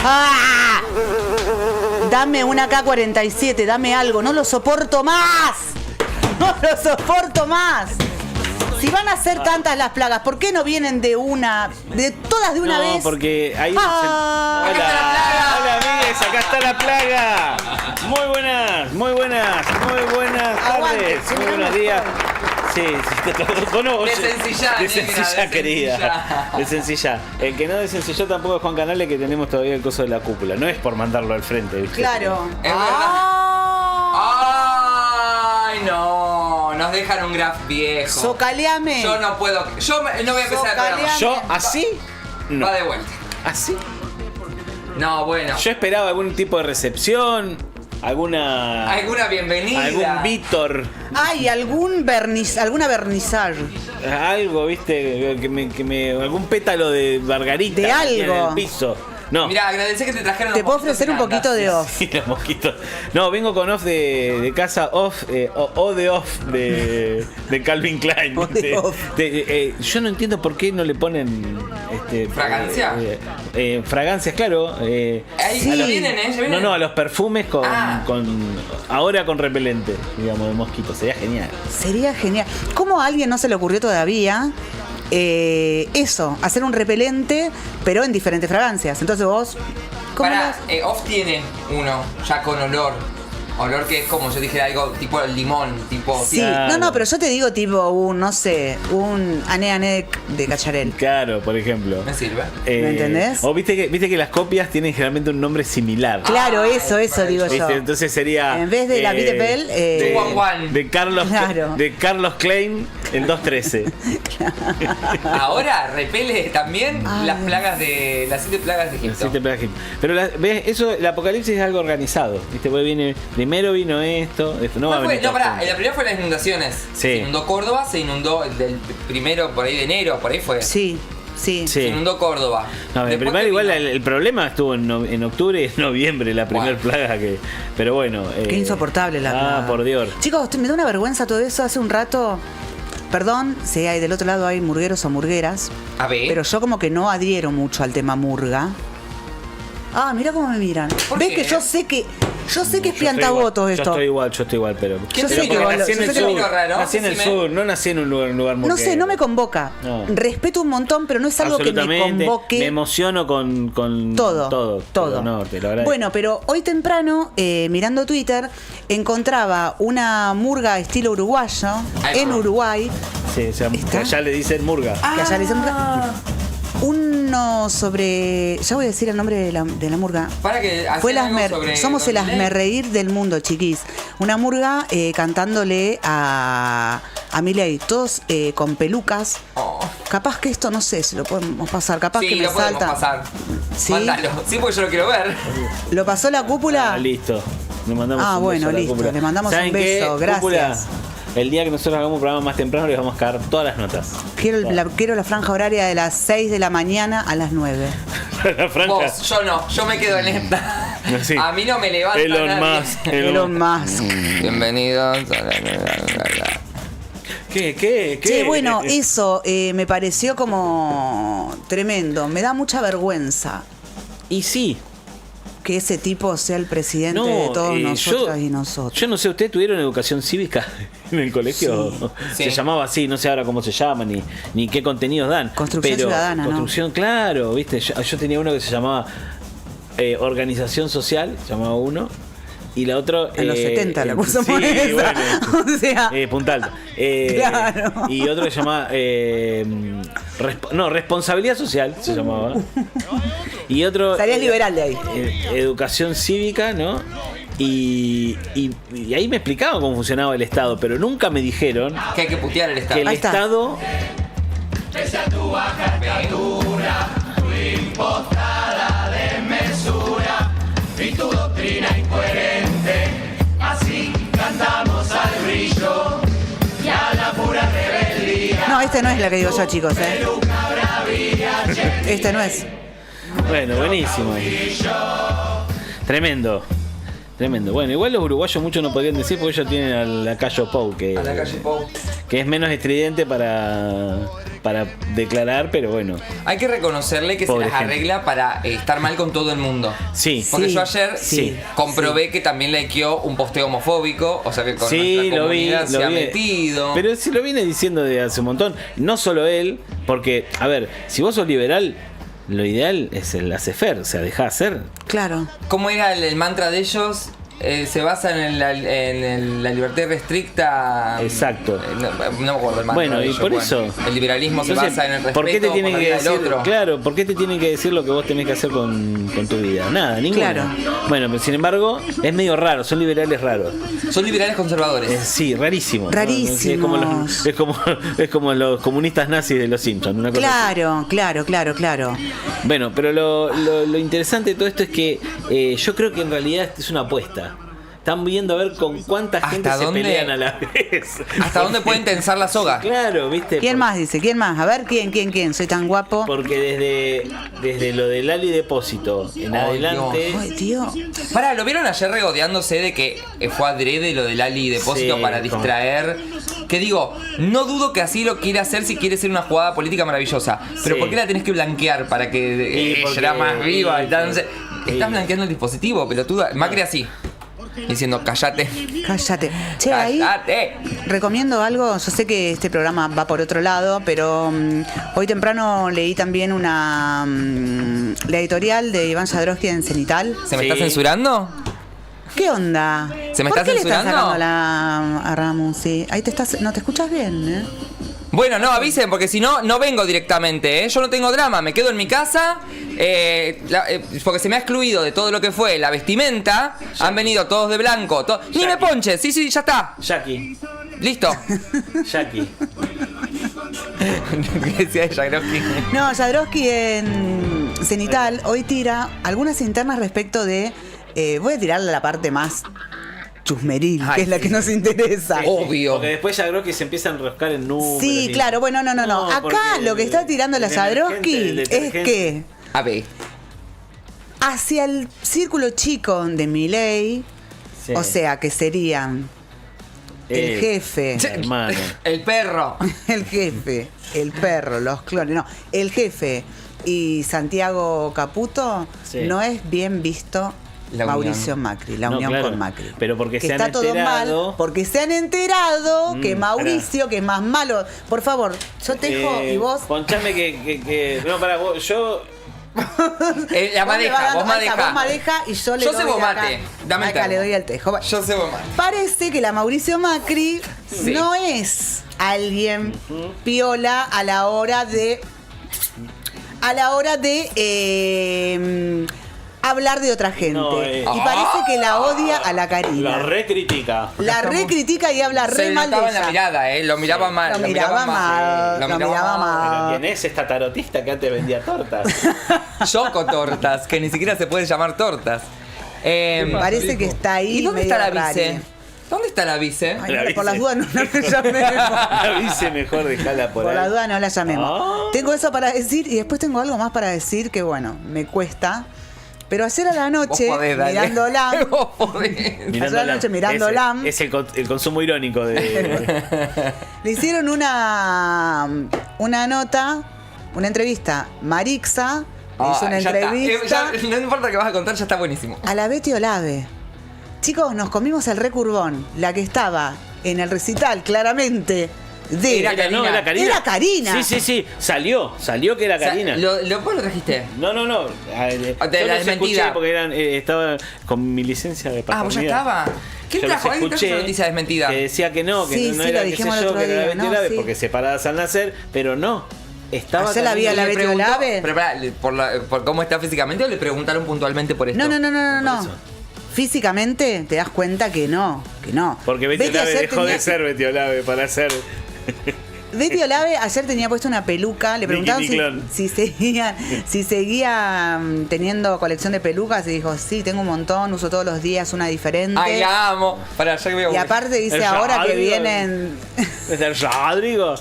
¡Ah! Dame una K-47, dame algo, no lo soporto más. No lo soporto más. Si van a ser tantas las plagas, ¿por qué no vienen de todas de una vez? No, porque ahí... Ah. Hola, amigues, acá está la plaga. Muy buenas tardes, muy buenos días. Sí, de sencilla, querida. De sencilla. El que no desencilló tampoco es Juan Canales, que tenemos todavía el coso de la cúpula. No es por mandarlo al frente, ¿viste? Claro. Es verdad. Ay, no. Nos dejan un graph viejo. Socaleame. Yo no puedo. Yo no voy a empezar el programa. Yo así, no. Va de vuelta. ¿Así? No, bueno. Yo esperaba algún tipo de recepción, alguna bienvenida. algún Víctor. Ay, alguna vernizaje. Algo, ¿viste? Algún pétalo de margarita De algo. en el piso. No. Mira, agradecé que te trajeron Te los puedo mosquitos ofrecer un poquito de off. Sí, los mosquitos. No, vengo con off de casa off, o de off de Calvin Klein. O de off. Yo no entiendo por qué no le ponen ¿Fragancia? Fragancias, claro. Ahí Sí. ya vienen, ¿eh? Ya vienen. No, a los perfumes Ah. ahora con repelente, digamos, de mosquitos. Sería genial. Sería genial. ¿Cómo a alguien no se le ocurrió todavía eso, hacer un repelente, pero en diferentes fragancias? Entonces vos, ¿cómo Pará, lo- Off tiene uno ya con olor. Olor que es como yo dijera algo tipo el limón, tipo. Sí, Claro. no, pero yo te digo tipo un ané de cacharel. Claro, por ejemplo. Me sirve. ¿Me entendés? O viste que las copias tienen generalmente un nombre similar. Claro, Ay, eso digo yo. ¿Viste? Entonces sería. En vez de la Vida Bell, de Carlos, Claro. de Carlos Klein, el 213. Ahora repele también Ay, las plagas de. Las 7 plagas de Egipto. Siete plagas. Pero ¿ves? Eso, el apocalipsis es algo organizado. ¿Viste? Porque primero vino esto, después no va a ¿Cuál fue? venir. No, todo pará, junto. la primera fue las inundaciones. Sí. Se inundó Córdoba, se inundó el primero por ahí de enero, por ahí fue. Sí. Sí. Se inundó Córdoba. No, en Después primer que igual vino- el problema estuvo en octubre y en noviembre, la primera Bueno. plaga que. Pero bueno. Qué insoportable la plaga. por Dios. Chicos, me da una vergüenza todo eso. Hace un rato, perdón si hay del otro lado hay murgueros o murgueras, A ver. pero yo como que no adhiero mucho al tema murga. Ah, mira cómo me miran. ¿Por ¿Ves qué? que yo sé que es Yo piantavotos estoy esto? igual, yo estoy igual, pero. Yo sé pero que porque vos- nací en yo el sé que sur. lo raro. Nací en el Sí, sur, no nací en un lugar No sé, no me convoca. No. Respeto un montón, pero no es algo que me Absolutamente. convoque. Me emociono con Todo. No, te lo agradezco. Bueno, pero hoy temprano, mirando Twitter, encontraba una murga estilo uruguayo Ay, en no. Uruguay. Sí, o sea, ¿Está? que allá le dicen murga. Que allá le dicen murga. Uno sobre. Ya voy a decir el nombre de la murga. Para que Fue hacían algo sobre Somos el Don Milei. asmerreír del mundo, chiquis. Una murga cantándole a Milei, todos con pelucas. Oh. Capaz que esto, no sé si lo podemos pasar, capaz Sí, que me lo podemos salta. pasar. ¿Sí? Mándalo. Sí, porque yo lo quiero ver. ¿Lo pasó la cúpula? Listo. Le mandamos un bueno, beso a la listo. cúpula. Le mandamos ¿Saben un beso, qué? gracias. Cúpula, el día que nosotros hagamos un programa más temprano les vamos a caer todas las notas. Quiero la franja horaria de las 6 de la mañana a las 9. La franja. Vos, yo no. Yo me quedo en esta. Sí. A mí no me levanta Elon nadie. Musk. Elon Musk. Bienvenidos. ¿Qué? Sí, bueno, eso me pareció como tremendo. Me da mucha vergüenza Y sí. que ese tipo sea el presidente de todos nosotras y nosotros. Yo no sé, ¿ustedes tuvieron educación cívica en el colegio? Sí. Se llamaba así, no sé ahora cómo se llama, ni qué contenidos dan. Construcción Pero, ciudadana, ¿no? Construcción, claro, ¿viste? Yo tenía uno que se llamaba Organización Social, se llamaba uno. Y la otra. En los 70 la cursamos sí, esa. bueno. O sea, Punta Alta. Claro. Y otro que se llamaba. Responsabilidad Social se llamaba. Y otro. salías liberal de ahí. Educación cívica, ¿no? Y ahí me explicaban cómo funcionaba el Estado, pero nunca me dijeron Que hay que putear el Estado. que el Ahí está. Estado. No, este no es la que digo yo, chicos, ¿eh? Este no es. Bueno, buenísimo. Tremendo. Tremendo. Bueno, igual los uruguayos mucho no podrían decir porque ellos tienen a la Cayo Pou, A la calle Pou. que es menos estridente para declarar, pero bueno. Hay que reconocerle que Pobre se las gente. arregla para estar mal con todo el mundo. Sí. Porque Sí, yo ayer sí, comprobé que también likeó un posteo homofóbico, o sea que con Sí, nuestra lo vi, comunidad se lo ha vi. metido. Pero sí lo viene diciendo de hace un montón. No solo él, porque, a ver, si vos sos liberal, lo ideal es el laissez-faire, o sea, dejá hacer. Claro. ¿Cómo era el mantra de ellos? Se basa en la libertad restricta. Exacto. No me acuerdo el mantra. Bueno, de y ellos. por eso. El liberalismo se Entonces, basa en el respeto ¿por qué te tienen por la que vida del decir, otro. claro, por qué te tienen que decir lo que vos tenés que hacer con tu vida? Nada, ninguno. Claro. Bueno, pero sin embargo, es medio raro, son liberales raros. Son liberales conservadores. Sí, rarísimo. Rarísimos. Es como los comunistas nazis de los Simpsons. Una cosa así. Claro. Bueno, pero lo interesante de todo esto es que yo creo que en realidad es una apuesta. Están viendo a ver con cuánta gente ¿Hasta se dónde? pelean a la vez. ¿Hasta dónde pueden tensar la soga? Claro, ¿viste? ¿Quién más dice? ¿Quién más? A ver, ¿quién? Soy tan guapo. Porque desde lo del Ali Depósito en Ay, adelante. Ay, tío. Pará, ¿lo vieron ayer regodeándose de que fue adrede lo del Ali Depósito Sí, para distraer? Que digo, no dudo que así lo quiera hacer si quiere ser una jugada política maravillosa. Pero Sí. ¿por qué la tenés que blanquear para que ella porque- era más viva? sí, Entonces, sí. estás blanqueando el dispositivo, pelotuda. Macri así, diciendo, cállate. Cállate. Che, ahí ¡Cállate! recomiendo algo. Yo sé que este programa va por otro lado, pero hoy temprano leí también la editorial de Iván Jadrowski en Cenital. ¿Se me Sí. está censurando? ¿Qué onda? ¿Se me ¿Por está qué le estás censurando? sacando a Ramus? Sí. Ahí no te escuchas bien, ¿eh? Bueno, no, avisen, porque si no, no vengo directamente, ¿eh? Yo no tengo drama, me quedo en mi casa, porque se me ha excluido de todo lo que fue la vestimenta, han venido todos de blanco, ni me ponches, sí, ya está, Jackie. listo. Jackie. ¿Qué decía Jadrowski? No, Jadrowski en Cenital hoy tira algunas internas respecto de... voy a tirarle la parte más chusmeril, Ay, que es la sí. que nos interesa. Obvio. Porque después ya creo que se empieza a enroscar en números. Sí, y- claro, bueno, no. Acá porque lo que está tirando la el Jadrowski detergente, es el detergente. que A ver, hacia el círculo chico de Milei, Sí. o sea, que serían el jefe, Hermano. el perro. el jefe, el perro, los clones, no, el jefe y Santiago Caputo, Sí. no es bien visto La Mauricio unión. Macri, la No, unión claro, con Macri. pero porque que se han está todo enterado. mal, porque se han enterado que Mauricio, que es más malo. Por favor, yo tejo y vos. Ponchame que. No, para vos, yo. La Vos me vas madeja, dando- vos ahí está, madeja. vos madeja y yo le Yo doy cebo acá. mate, dame el Acá termo. le doy el tejo. Va. Yo sé vos más. Parece que la Mauricio Macri Sí. no es alguien piola a la hora de hablar de otra gente. No, y parece que la odia a la Karina. La recritica. La recritica y habla Se re le mal de notaba en la ella. mirada, lo miraba mal. Lo miraba mal, Lo lo miraba mal. Pero ¿quién es esta tarotista que antes vendía tortas? Choco tortas, que ni siquiera se puede llamar tortas. Parece que está ahí. ¿Y dónde medio está la rari. vice? ¿Dónde está la vice? Ay, La no, por las vice. dudas no la llamemos. Avise mejor, dejala por Por ahí. la duda no la llamemos. Ah. Tengo eso para decir y después tengo algo más para decir que, bueno, me cuesta. Pero ayer a la noche, Vos podés, dale. mirándola, Vos podés. Ayer a la noche mirando LAM. Es el consumo irónico de. le hicieron una nota, una entrevista. Marixa le hizo una ya está. entrevista No importa que vas a contar, ya está buenísimo. a la Betty Olave. Chicos, nos comimos el recurbón, la que estaba en el recital, claramente. Era No, Karina. era Karina. Era Karina. Sí. Salió que era O sea, Karina. ¿Vos lo trajiste? No. De Yo la los desmentida. escuché porque estaba con mi licencia de paternidad. Ah, vos ya estaba. ¿Quién Yo los trajo? ¿Alguien trajo escuché esa noticia desmentida? Que decía que no Sí, no sí, era lo qué sé dijimos el yo, otro que era la día, Betty ¿no? Olave, Sí. porque separadas al nacer, pero no. Estaba Ayer la vi a la también- Betty preguntó- Olave. Pero pará, ¿por cómo está físicamente o le preguntaron puntualmente por esto? No. eso. Físicamente te das cuenta que no. Porque Betty Olave ayer dejó tenía- de ser Betty Olave para ser. Betty Olave ayer tenía puesto una peluca, le preguntaron Nicky Nicklón. si seguía teniendo colección de pelucas y dijo, sí, tengo un montón, uso todos los días una diferente. Ay, la amo. Pará, ya que voy a Y aparte dice El ahora que Rodrigo. vienen... ¿Es el Rodrigo?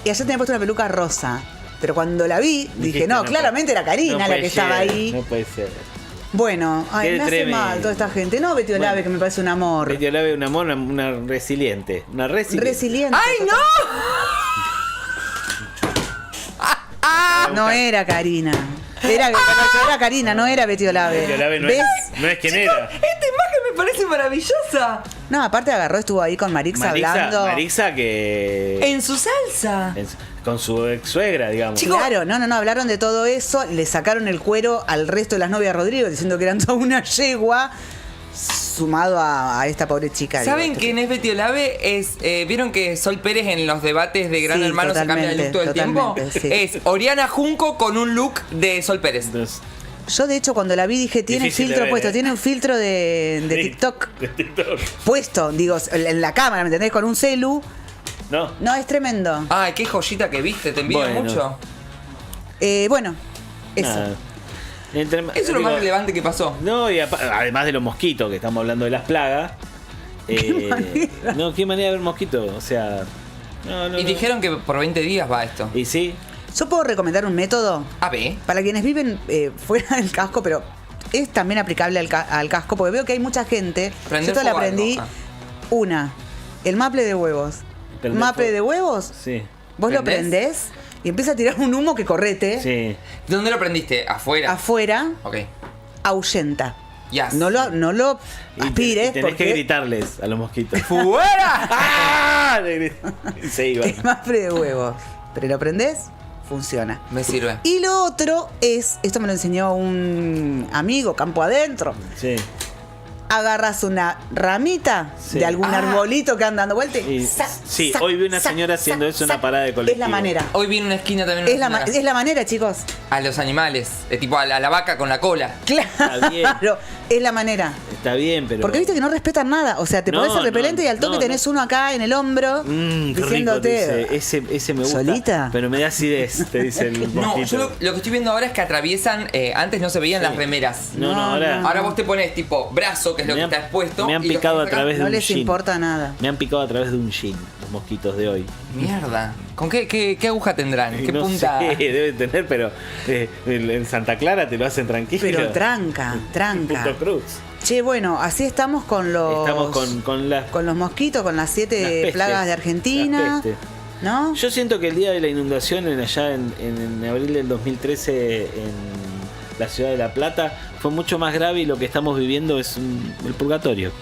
Y ayer tenía puesto una peluca rosa. Pero cuando la vi, dije, Dijiste, no, puede- claramente era Karina no la puede que estaba ser, ahí. No puede ser. Bueno, ay, Qué me hace tremendo. mal toda esta gente. No, Betty Olave, Bueno. que me parece un amor. Betty Olave, una mona, una resiliente. Una resiliente. Resiliente. ¡Ay, no! No era Karina. Era Karina, no era Betty Olave. Betty Olave no ¿Ves? no es quien era. Esta imagen me parece maravillosa. No, aparte agarró, estuvo ahí con Marixa hablando. Marixa que... En su salsa. con su ex suegra, digamos. Chico. Claro, no, hablaron de todo eso, le sacaron el cuero al resto de las novias de Rodrigo diciendo que eran toda una yegua sumado a esta pobre chica. ¿Saben digo, quién es Betty Olave? ¿Vieron que Sol Pérez en los debates de Gran Sí, Hermano se cambia de look todo el tiempo? totalmente, sí. Es Oriana Junco con un look de Sol Pérez. Entonces, Yo de hecho cuando la vi dije, tiene Difícil de filtro ver, puesto, ¿eh? tiene un filtro de sí, TikTok de TikTok. puesto, digo, en la cámara, ¿me entendés? Con un celu. No. No, es tremendo. Ay, qué joyita que viste, te envidio Bueno. mucho. Bueno, eso. Nada. Eso es lo más relevante que pasó. No, y además de los mosquitos, que estamos hablando de las plagas. manera? No, qué manera de ver mosquitos. O sea. No, Y dijeron que por 20 días va esto. Y sí. Yo puedo recomendar un método A ver. para quienes viven fuera del casco, pero es también aplicable al casco, porque veo que hay mucha gente. Prender Yo te la fuego a algo. aprendí. Una, el maple de huevos. Prender Maple fuego. de huevos, Sí. vos lo ¿Prendés? prendés y empieza a tirar un humo que correte Sí. ¿Dónde lo prendiste? ¿Afuera? afuera, Ok. ahuyenta. Yes. No lo Y aspires tenés porque que gritarles a los mosquitos. ¡Fuera! ¡Ah! Y se iban. el maple de huevos. Pero lo prendés, funciona. Me sirve. Y lo otro es, esto me lo enseñó un amigo, campo adentro. Sí. Agarras una ramita Sí. de algún arbolito que anda dando vuelta y Y- sí, hoy vi una señora haciendo eso en una parada de colectivo. Es la manera. Hoy vi en una esquina también Es una la, señora. es la manera, chicos. A los animales. Tipo a la vaca con la cola. bien. Claro, es la manera. Está bien, pero. Porque viste que no respetan nada. O sea, te No, pones el repelente no, y al toque no, tenés uno acá en el hombro Qué rico, diciéndote. te dice. Ese me gusta. ¿Solita? Pero me da acidez, te dice el No, mosquito. yo lo que estoy viendo ahora es que atraviesan. Antes no se veían las remeras. No, ahora. Ahora vos te pones tipo brazo, que es lo que está expuesto. Me han y lo picado a pones acá. través de No un les jean. importa nada. Me han picado a través de un jean, los mosquitos de hoy. Mierda. ¿Con qué aguja tendrán? ¿Qué no punta? sé, deben tener, pero en Santa Clara te lo hacen tranquilo. Pero tranca. Punto Cruz. Che, bueno, así estamos con los. Estamos con las. con los mosquitos, con las Las 7 pestes. plagas de Argentina. Las pestes. ¿No? Yo siento que el día de la inundación allá en abril del 2013 en la ciudad de La Plata fue mucho más grave y lo que estamos viviendo es el purgatorio.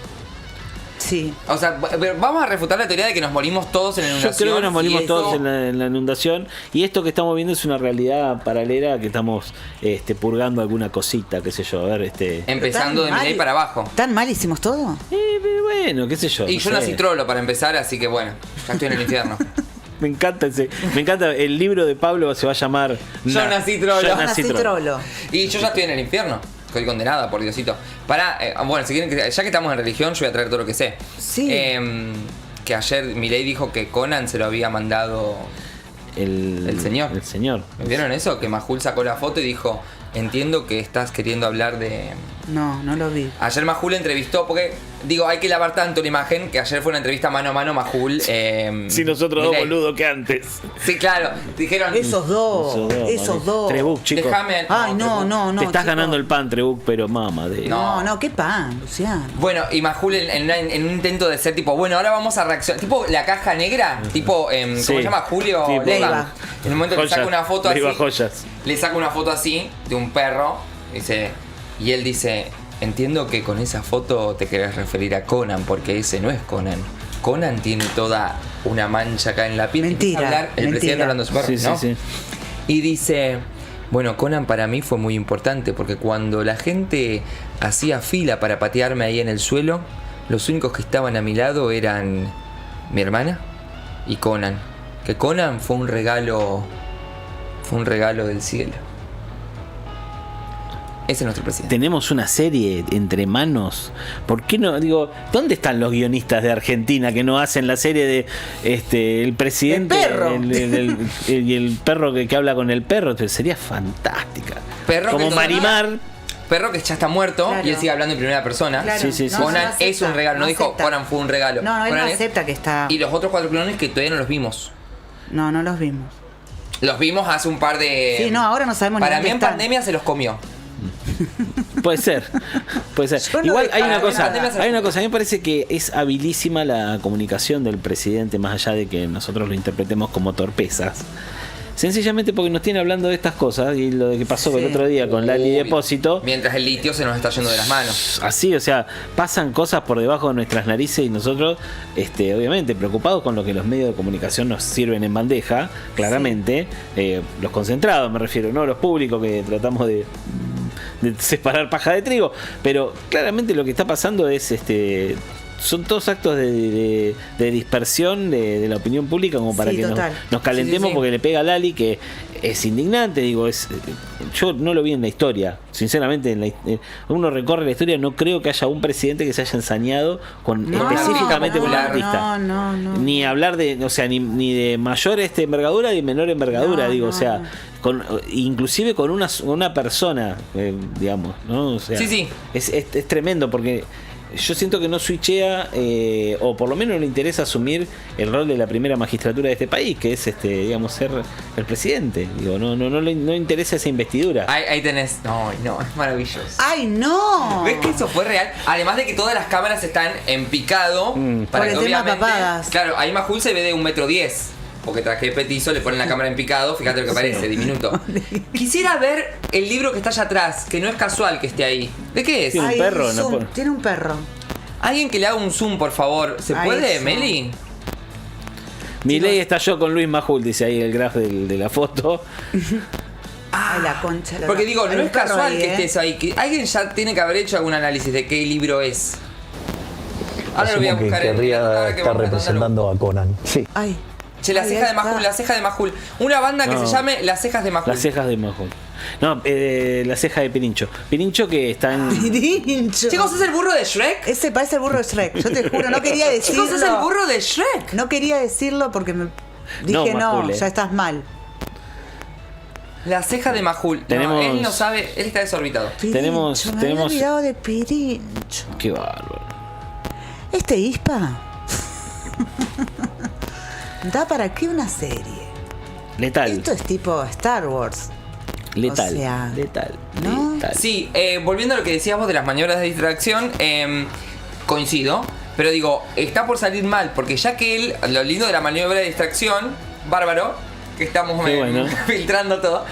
Sí. O sea, vamos a refutar la teoría de que nos morimos todos en la Yo inundación. creo que nos morimos y eso- todos en la inundación y esto que estamos viendo es una realidad paralela que estamos purgando alguna cosita, qué sé yo, a ver, Empezando de Tan Milei mal- para abajo. ¿Tan mal hicimos todo? pero bueno, qué sé yo. Y no yo sé. nací trolo para empezar, así que bueno, ya estoy en el infierno. Me encanta el libro de Pablo se va a llamar Yo nací trolo. Yo Yo nací Nací trolo. trolo. Y yo ya estoy en el infierno. Estoy condenada, por Diosito. Bueno, si quieren ya que estamos en religión, yo voy a traer todo lo que sé. Sí. Que ayer Milei dijo que Conan se lo había mandado. El señor. El señor. ¿Vieron eso? Que Majul sacó la foto y dijo: entiendo que estás queriendo hablar de. No, no lo vi. Ayer Majul entrevistó, porque digo, hay que lavar tanto la imagen que ayer fue una entrevista mano a mano Majul. Si nosotros dos Milei. boludos que antes. Sí, claro. Dijeron: Esos dos. Trebuch, chicos. déjame. Ay, no. Te estás chicos. ganando el pan, Trebuch, pero mama de. No, qué pan, Luciano. Bueno, y Majul en un intento de ser tipo, bueno, ahora vamos a reaccionar. Tipo la caja negra, tipo, ¿cómo Sí. se llama? Julio Tipo- Leiva. En un momento le Joyas, saca una foto así. Leiva Joyas. Le saca una foto así de un perro. Dice, y él dice: entiendo que con esa foto te querés referir a Conan, porque ese no es Conan. Conan tiene toda una mancha acá en la piel. Mentira, Empieza a hablar el mentira. presidente hablando de su perro, Sí, ¿no? sí. Y dice, bueno, Conan para mí fue muy importante porque cuando la gente hacía fila para patearme ahí en el suelo, los únicos que estaban a mi lado eran mi hermana y Conan. Que Conan fue un regalo del cielo. Ese es nuestro presidente. Tenemos una serie entre manos. ¿Por qué no? Digo, ¿dónde están los guionistas de Argentina que no hacen la serie de el presidente El perro. y el perro que habla con el perro? Sería fantástica. Perro Como que Marimar. Perro que ya está muerto Claro. y él sigue hablando en primera persona. Claro. Sí, sí, sí. No, Conan no es un regalo, no dijo acepta. Conan fue un regalo. No, él no Conan es- acepta que está. Y los otros 4 clones que todavía no los vimos. No, no los vimos. Los vimos hace un par de. Sí, no, ahora no sabemos ni Para dónde mí en están. pandemia se los comió. Puede ser. Yo no Igual hay una dejaría. cosa, a mí me parece que es habilísima la comunicación del presidente, más allá de que nosotros lo interpretemos como torpezas. Sencillamente porque nos tiene hablando de estas cosas y lo que pasó el otro día con Lali Depósito. Mientras el litio se nos está yendo de las manos. Así, o sea, pasan cosas por debajo de nuestras narices y nosotros, obviamente, preocupados con lo que los medios de comunicación nos sirven en bandeja, claramente, los concentrados me refiero, no los públicos que tratamos de separar paja de trigo, pero claramente lo que está pasando es son todos actos de dispersión de la opinión pública como para que nos calentemos porque le pega a Lali, que es indignante, digo, yo no lo vi en la historia, sinceramente, uno recorre la historia, no creo que haya un presidente que se haya ensañado específicamente con un artista. No. Ni hablar de, o sea, ni de mayor envergadura ni menor envergadura, o sea, inclusive con una persona, digamos, ¿no? O sea, sí. Es tremendo porque yo siento que no switchea, o por lo menos no le interesa asumir el rol de la primera magistratura de este país, que es digamos, ser el presidente. Digo, no le interesa esa investidura. Ahí tenés. No, es maravilloso. ¡Ay, no! ¿Ves que eso fue real? Además de que todas las cámaras están en picado para por que el tema obviamente. papadas. Claro, ahí Majul se ve de 1,10 m. Porque traje petizo, le ponen la cámara en picado, fíjate lo que parece, diminuto. Quisiera ver el libro que está allá atrás, que no es casual que esté ahí. ¿De qué es? Tiene un perro, ¿no? Tiene un perro. Alguien que le haga un zoom, por favor. ¿Se puede, eso. Meli? Milei estalló con Luis Majul, dice ahí el graf de la foto. Ay, la concha. Porque digo, no Hay un es perro casual ahí, que estés ahí. Que alguien ya tiene que haber hecho algún análisis de qué libro es. Ahora lo voy a Asumo que buscar en querría estar representando a Conan. Sí. Ay. Che, la ceja de Majul, la ceja de Majul. Una banda que se llame Las Cejas de Majul. Las cejas de Majul. No, la ceja de Pirincho. Pirincho que está en. Pirincho. Chicos, ¿es el burro de Shrek? Ese parece el burro de Shrek. Yo te juro, no quería decirlo. Chicos, ¿es el burro de Shrek? No quería decirlo porque me dije Majul, ya estás mal. La ceja de Majul. Tenemos- No, él no sabe, él está desorbitado. Pirincho, me había olvidado de Pirincho. Qué bárbaro. Ispa da para qué una serie. Letal. Esto es tipo Star Wars. Letal. O sea, letal. ¿no? Letal. Sí, volviendo a lo que decíamos de las maniobras de distracción, coincido, pero digo, está por salir mal, porque ya que lo lindo de la maniobra de distracción, bárbaro, que estamos bueno. filtrando todo,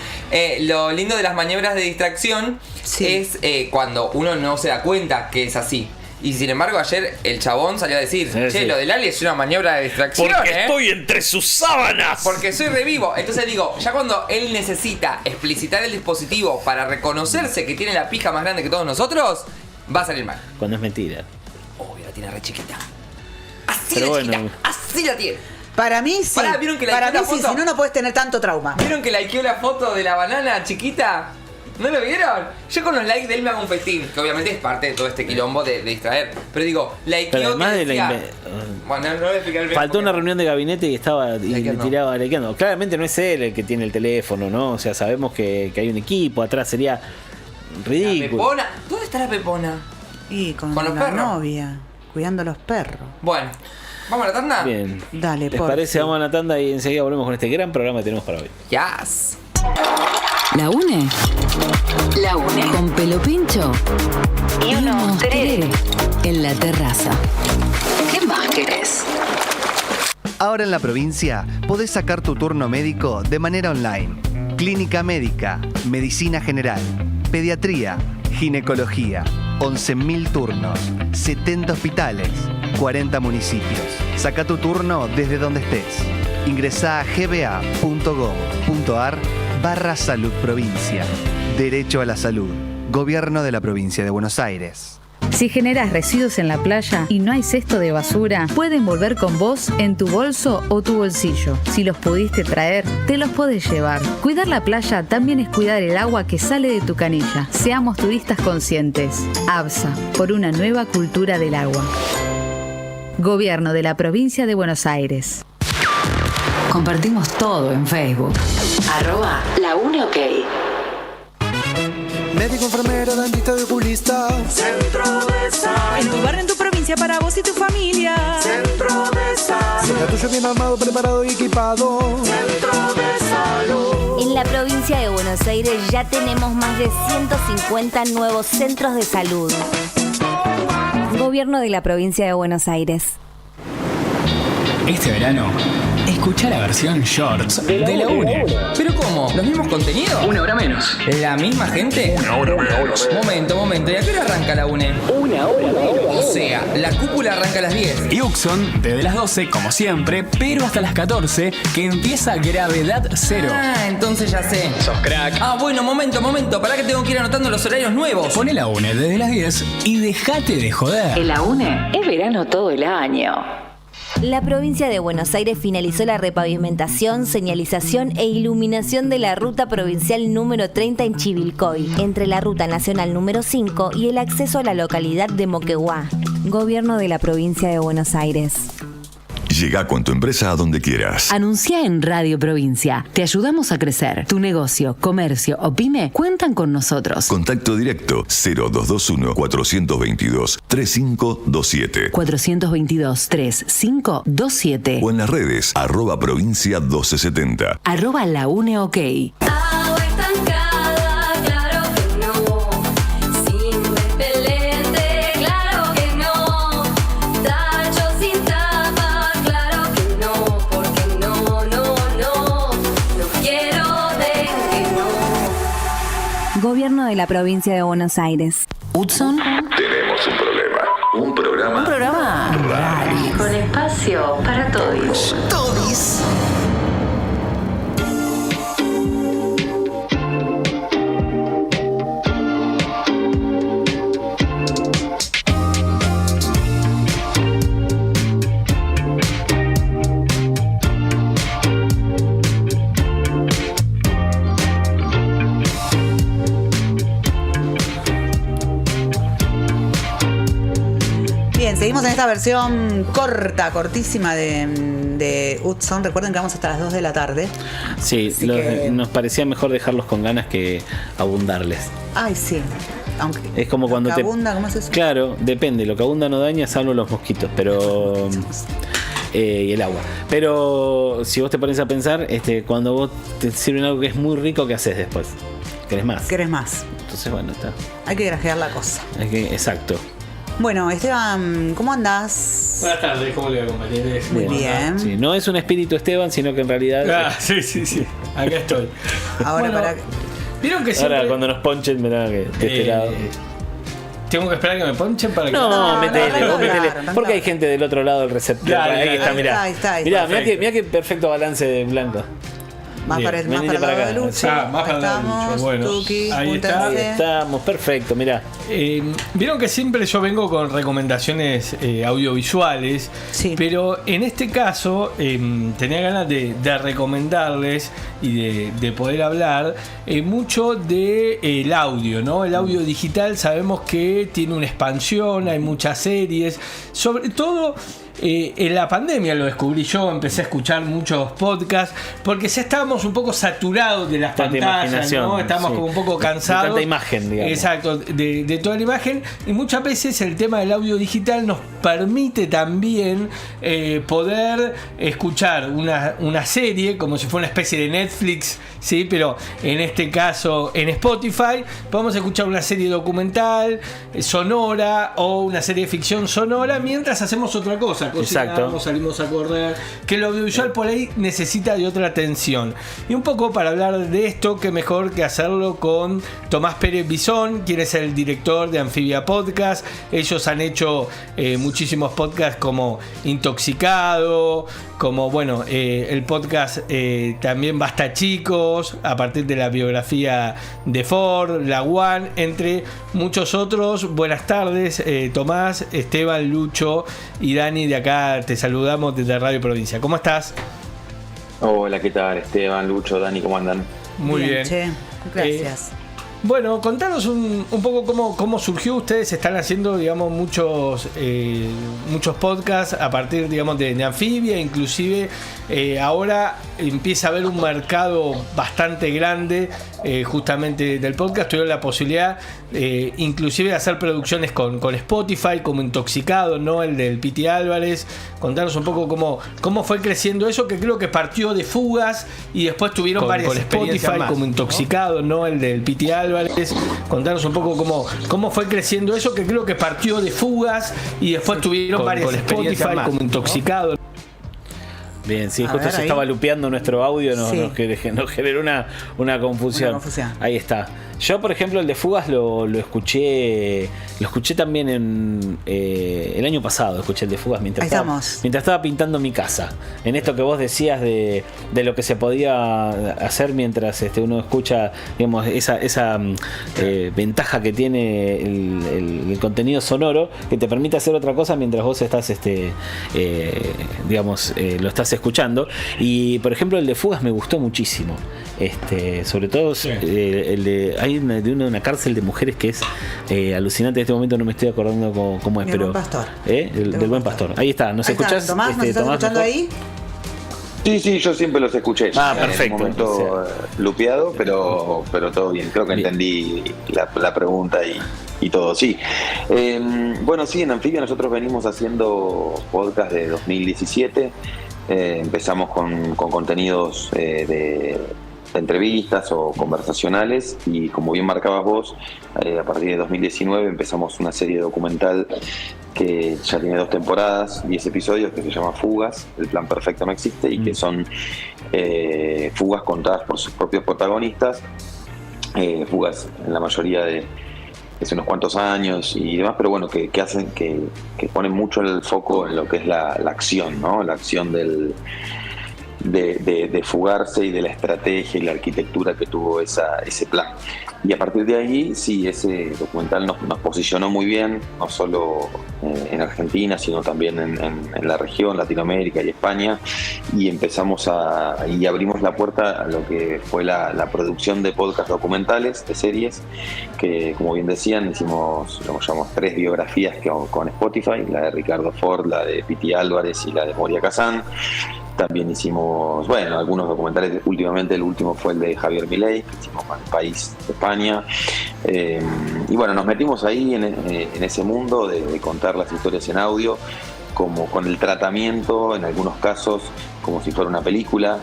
lo lindo de las maniobras de distracción es cuando uno no se da cuenta que es así. Y sin embargo ayer el chabón salió a decir, che, lo de Lali es una maniobra de distracción, Porque estoy entre sus sábanas. porque soy revivo. Entonces digo, ya cuando él necesita explicitar el dispositivo para reconocerse que tiene la pija más grande que todos nosotros, va a salir mal. Cuando es mentira. Obvio, la tiene re chiquita. Así Pero de bueno. chiquita, así la tiene. Para mí sí. Pará, ¿vieron que Para mí likeó la sí, foto? si no puedes tener tanto trauma. ¿Vieron que likeó la foto de la banana chiquita? ¿No lo vieron? Yo con los likes de él me hago un festín, que obviamente es parte de todo este quilombo de distraer. Pero digo, likeó Pero además que de decía... la Bueno, no voy a explicar el faltó una porque- reunión de gabinete y estaba y le Likeando. tiraba likeando. Claramente no es él el que tiene el teléfono, ¿no? O sea, sabemos que hay un equipo atrás, sería La ridículo. Pepona. ¿Dónde está la Pepona? Y con ¿Con los la perros? novia, cuidando a los perros. Bueno, ¿vamos a la tanda? Bien. Dale, ¿Les por parece? fin. Vamos a la tanda y enseguida volvemos con este gran programa que tenemos para hoy. Yes. ¿La une? La une. Con pelo pincho y unos cree en la terraza. ¿Qué más querés? Ahora en la provincia podés sacar tu turno médico de manera online. Clínica médica, medicina general, pediatría, ginecología, 11.000 turnos, 70 hospitales, 40 municipios. Saca tu turno desde donde estés. Ingresá a gba.gov.ar/salud provincia. Derecho a la salud. Gobierno de la provincia de Buenos Aires. Si generas residuos en la playa y no hay cesto de basura, pueden volver con vos en tu bolso o tu bolsillo. Si los pudiste traer, te los podés llevar. Cuidar la playa también es cuidar el agua que sale de tu canilla. Seamos turistas conscientes. ABSA, por una nueva cultura del agua. Gobierno de la Provincia de Buenos Aires. Compartimos todo en Facebook. @La une OK. Médico, enfermera, dentista y oculista. Centro de Salud. En tu barrio, en tu provincia, para vos y tu familia. Centro de Salud. El tuyo bien armado, preparado y equipado. Centro de Salud. En la provincia de Buenos Buenos Aires ya tenemos más de 150 nuevos centros de salud. Gobierno de la Provincia de Buenos Aires. Este verano, escucha la versión Shorts de la UNE. ¿Pero cómo? ¿Los mismos contenidos? 1 hora menos. ¿La misma gente? 1 hora menos. Momento. ¿Y a qué hora arranca la UNE? 1 hora menos. O sea, la cúpula arranca a las 10. Y Uxon, desde las 12, como siempre, pero hasta las 14, que empieza Gravedad Cero. Ah, entonces ya sé. Sos crack. Ah, bueno, momento. Pará que tengo que ir anotando los horarios nuevos. Poné la UNE desde las 10 y dejate de joder. En la UNE es verano todo el año. La provincia de Buenos Aires finalizó la repavimentación, señalización e iluminación de la ruta provincial número 30 en Chivilcoy, entre la ruta nacional número 5 y el acceso a la localidad de Moquegua. Gobierno de la provincia de Buenos Aires. Llega con tu empresa a donde quieras. Anuncia en Radio Provincia. Te ayudamos a crecer. Tu negocio, comercio o pyme cuentan con nosotros. Contacto directo 0221-422-3527. 422-3527. O en las redes @provincia 1270. @la UNE OK. Gobierno de la provincia de Buenos Aires. Hudson. Tenemos un problema. Un programa raro. Con espacio para todos. Todis. Seguimos en esta versión cortísima de Hudson. Recuerden que vamos hasta las 2 de la tarde. Sí, nos parecía mejor dejarlos con ganas que abundarles. Ay, sí. Aunque es como cuando te abunda, ¿cómo es eso? Claro, depende. Lo que abunda no daña, salvo los mosquitos, pero y el agua. Pero si vos te pones a pensar, cuando vos te sirven algo que es muy rico, ¿qué haces después? ¿Querés más? Entonces, bueno, está. Hay que grajear la cosa. Exacto. Bueno, Esteban, ¿cómo andás? Buenas tardes, ¿cómo le va, compañeros? Muy bien. Sí, no es un espíritu Esteban, sino que en realidad... Sí. Acá estoy. Ahora bueno, ¿vieron que siempre... Ahora cuando nos ponchen, mirá que de este lado... ¿Tengo que esperar que me ponchen para que...? No, métele. Porque hay gente del otro lado del receptor. Ahí está, mirá. Ahí está. Mirá que perfecto balance de blanco. Más para el lado de Lucho. Más para el lado de Lucho. Bueno, Tuki, ahí estamos, perfecto, mirá. Vieron que siempre yo vengo con recomendaciones audiovisuales, sí. Pero en este caso tenía ganas de recomendarles y de poder hablar mucho del audio, ¿no? El audio digital sabemos que tiene una expansión, hay muchas series, sobre todo... en la pandemia lo descubrí yo, empecé a escuchar muchos podcasts porque ya estábamos un poco saturados de las pantallas, ¿no? Estábamos como un poco cansados. De tanta imagen, digamos. Exacto, de toda la imagen. Y muchas veces el tema del audio digital nos permite también poder escuchar una serie como si fuera una especie de Netflix, ¿sí? Pero en este caso en Spotify podemos escuchar una serie documental sonora o una serie de ficción sonora mientras hacemos otra cosa. Cocinamos, salimos a correr, que el audiovisual por ahí necesita de otra atención. Y un poco para hablar de esto, qué mejor que hacerlo con Tomás Pérez Bisón, quien es el director de Anfibia Podcast. Ellos han hecho muchísimos podcasts como Intoxicado, como bueno, el podcast también Basta Chicos, a partir de la biografía de Ford, La One, entre muchos otros. Buenas tardes, Tomás, Esteban, Lucho y Dani, de acá te saludamos desde Radio Provincia. ¿Cómo estás? Hola, ¿qué tal? Esteban, Lucho, Dani, ¿cómo andan? Muy bien. Che, gracias. Bueno, contanos un poco cómo surgió. Ustedes están haciendo, digamos, muchos podcasts a partir, digamos, de Anfibia, inclusive ahora empieza a haber un mercado bastante grande justamente del podcast. Tuvieron la posibilidad inclusive de hacer producciones con Spotify, como Intoxicado, ¿no? El del Piti Álvarez. Contanos un poco cómo fue creciendo eso, que creo que partió de Fugas y después tuvieron varias Spotify más, como Intoxicado, ¿no? El del Piti Álvarez. Contanos un poco cómo fue creciendo eso, que creo que partió de Fugas y después tuvieron varias Spotify más, como Intoxicado. Bien, sí, justo se estaba lupeando nuestro audio, nos generó una confusión. Ahí está. Yo, por ejemplo, el de Fugas lo escuché también el año pasado, escuché el de Fugas mientras estaba pintando mi casa. En esto que vos decías de lo que se podía hacer mientras uno escucha, digamos, esa ventaja que tiene el contenido sonoro, que te permite hacer otra cosa mientras vos estás lo estás escuchando. Y por ejemplo, el de Fugas me gustó muchísimo. Sobre todo hay una cárcel de mujeres que es alucinante. En este momento no me estoy acordando cómo es, pero Buen Pastor. Del Buen Pastor. Ahí está, ¿nos escuchás? Tomás, ¿nos estás escuchando ahí? Sí, yo siempre los escuché. Perfecto. En un momento lupeado, pero todo bien. Creo que entendí la pregunta y todo. Sí. Bueno, sí, en Anfibia nosotros venimos haciendo podcast de 2017. Empezamos con contenidos de entrevistas o conversacionales, y como bien marcabas vos, a partir de 2019 empezamos una serie documental que ya tiene 2 temporadas, 10 episodios, que se llama Fugas, el plan perfecto no existe, y que son fugas contadas por sus propios protagonistas, fugas en la mayoría de hace unos cuantos años y demás, pero bueno, que hacen que ponen mucho el foco en lo que es la acción, ¿no? La acción de fugarse, y de la estrategia y la arquitectura que tuvo ese plan. Y a partir de ahí, sí, ese documental nos posicionó muy bien, no solo en Argentina, sino también en la región, Latinoamérica y España, y empezamos y abrimos la puerta a lo que fue la producción de podcast documentales, de series, que como bien decían, llamamos 3 biografías con Spotify, la de Ricardo Ford, la de Piti Álvarez y la de Moria Kazan. También hicimos, algunos documentales. Últimamente el último fue el de Javier Milei, que hicimos con El País de España. Y bueno, nos metimos ahí en ese mundo de contar las historias en audio, como con el tratamiento, en algunos casos, como si fuera una película